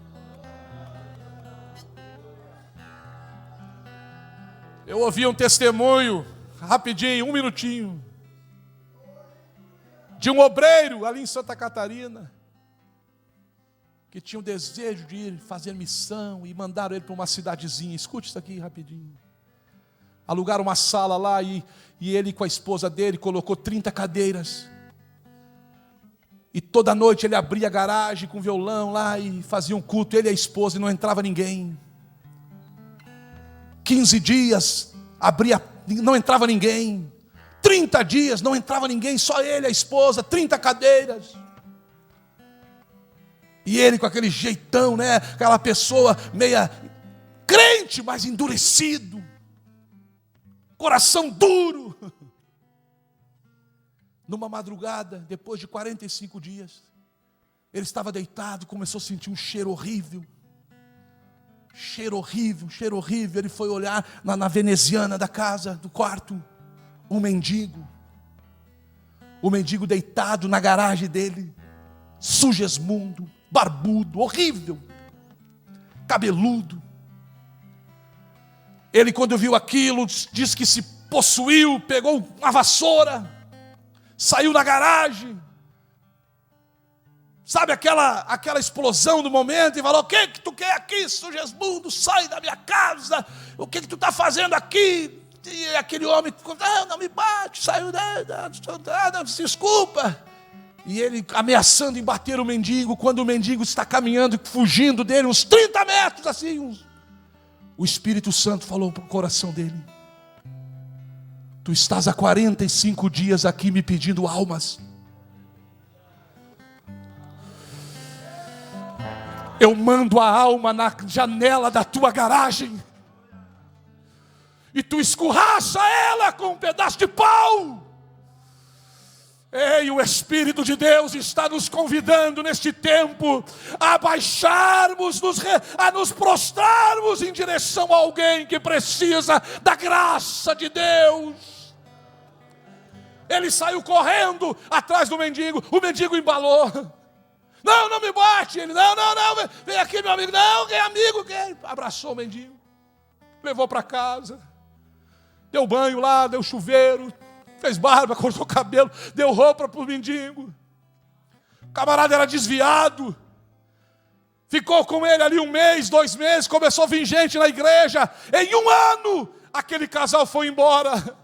Eu ouvi um testemunho, rapidinho, 1 minutinho, de um obreiro ali em Santa Catarina, que tinha o desejo de ir fazer missão, e mandaram ele para uma cidadezinha. Escute isso aqui rapidinho. Alugaram uma sala lá, e ele com a esposa dele colocou 30 cadeiras. E toda noite ele abria a garagem com violão lá e fazia um culto, ele e a esposa, e não entrava ninguém. 15 dias, não entrava ninguém. 30 dias, não entrava ninguém, só ele e a esposa, 30 cadeiras. E ele com aquele jeitão, né? Aquela pessoa meia crente, mas endurecido. Coração duro. Numa madrugada, depois de 45 dias, ele estava deitado, começou a sentir um cheiro horrível. Cheiro horrível, cheiro horrível. Ele foi olhar na veneziana da casa, do quarto, um mendigo. O mendigo deitado na garagem dele, sujesmundo, barbudo, horrível, cabeludo. Ele, quando viu aquilo, disse que se possuiu, pegou uma vassoura, saiu na garagem, sabe aquela explosão do momento, e falou: o que tu quer aqui, sujesmundo? Sai da minha casa, o que tu está fazendo aqui? E aquele homem, não me bate, saiu, não, desculpa. E ele ameaçando em bater o mendigo, quando o mendigo está caminhando, fugindo dele, uns 30 metros assim, o Espírito Santo falou para o coração dele: tu estás há 45 dias aqui me pedindo almas. Eu mando a alma na janela da tua garagem, e tu escorraça ela com um pedaço de pau. Ei, o Espírito de Deus está nos convidando neste tempo a baixarmos, a nos prostrarmos em direção a alguém que precisa da graça de Deus. Ele saiu correndo atrás do mendigo, o mendigo embalou. Não me bate. Ele, não, vem aqui, meu amigo. Não, quem é amigo? Quem? Abraçou o mendigo, levou para casa, deu banho lá, deu chuveiro, fez barba, cortou o cabelo, deu roupa para o mendigo. O camarada era desviado, ficou com ele ali 1 mês, 2 meses, começou a vir gente na igreja. Em 1 ano, aquele casal foi embora.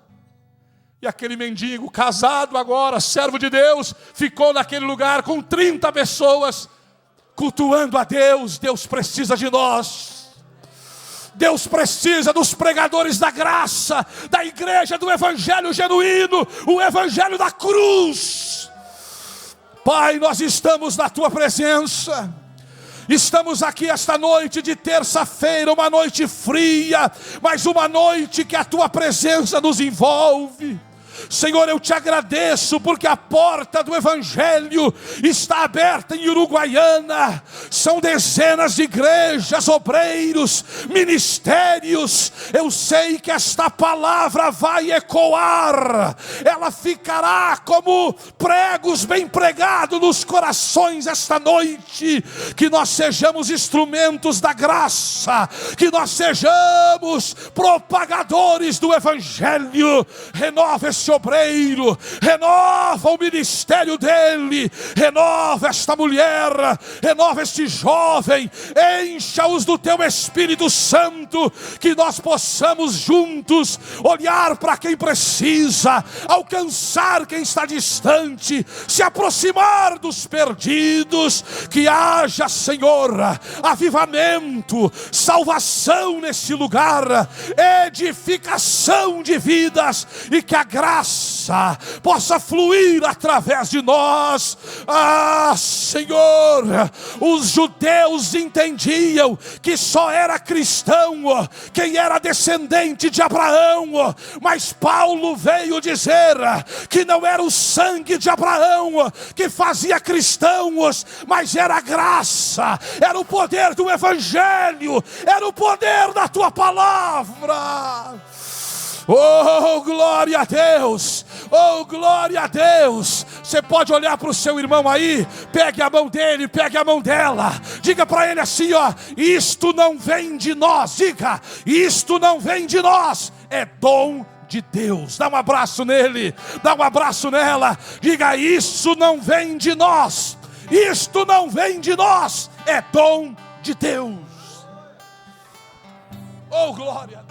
E aquele mendigo, casado agora, servo de Deus, ficou naquele lugar com 30 pessoas, cultuando a Deus. Deus precisa de nós. Deus precisa dos pregadores da graça, da igreja do evangelho genuíno, o evangelho da cruz. Pai, nós estamos na tua presença. Estamos aqui esta noite de terça-feira, uma noite fria, mas uma noite que a tua presença nos envolve. Senhor, eu te agradeço porque a porta do Evangelho está aberta em Uruguaiana. São dezenas de igrejas, obreiros, ministérios. Eu sei que esta palavra vai ecoar. Ela ficará como pregos bem pregados nos corações esta noite. Que nós sejamos instrumentos da graça, que nós sejamos propagadores do Evangelho. Renova esse obreiro, renova o ministério dele, renova esta mulher, renova este jovem, encha-os do teu Espírito Santo, que nós possamos juntos olhar para quem precisa, alcançar quem está distante, se aproximar dos perdidos. Que haja, Senhor, avivamento, salvação nesse lugar, edificação de vidas, e que a graça graça possa fluir através de nós. Ah, Senhor, os judeus entendiam que só era cristão quem era descendente de Abraão, mas Paulo veio dizer que não era o sangue de Abraão que fazia cristãos, mas era a graça, era o poder do Evangelho, era o poder da tua palavra. Oh, glória a Deus! Oh, glória a Deus! Você pode olhar para o seu irmão aí, pegue a mão dele, pegue a mão dela, diga para ele assim, ó: isto não vem de nós, diga, isto não vem de nós, é dom de Deus. Dá um abraço nele, dá um abraço nela, diga: isso não vem de nós, isto não vem de nós, é dom de Deus. Oh, glória a Deus!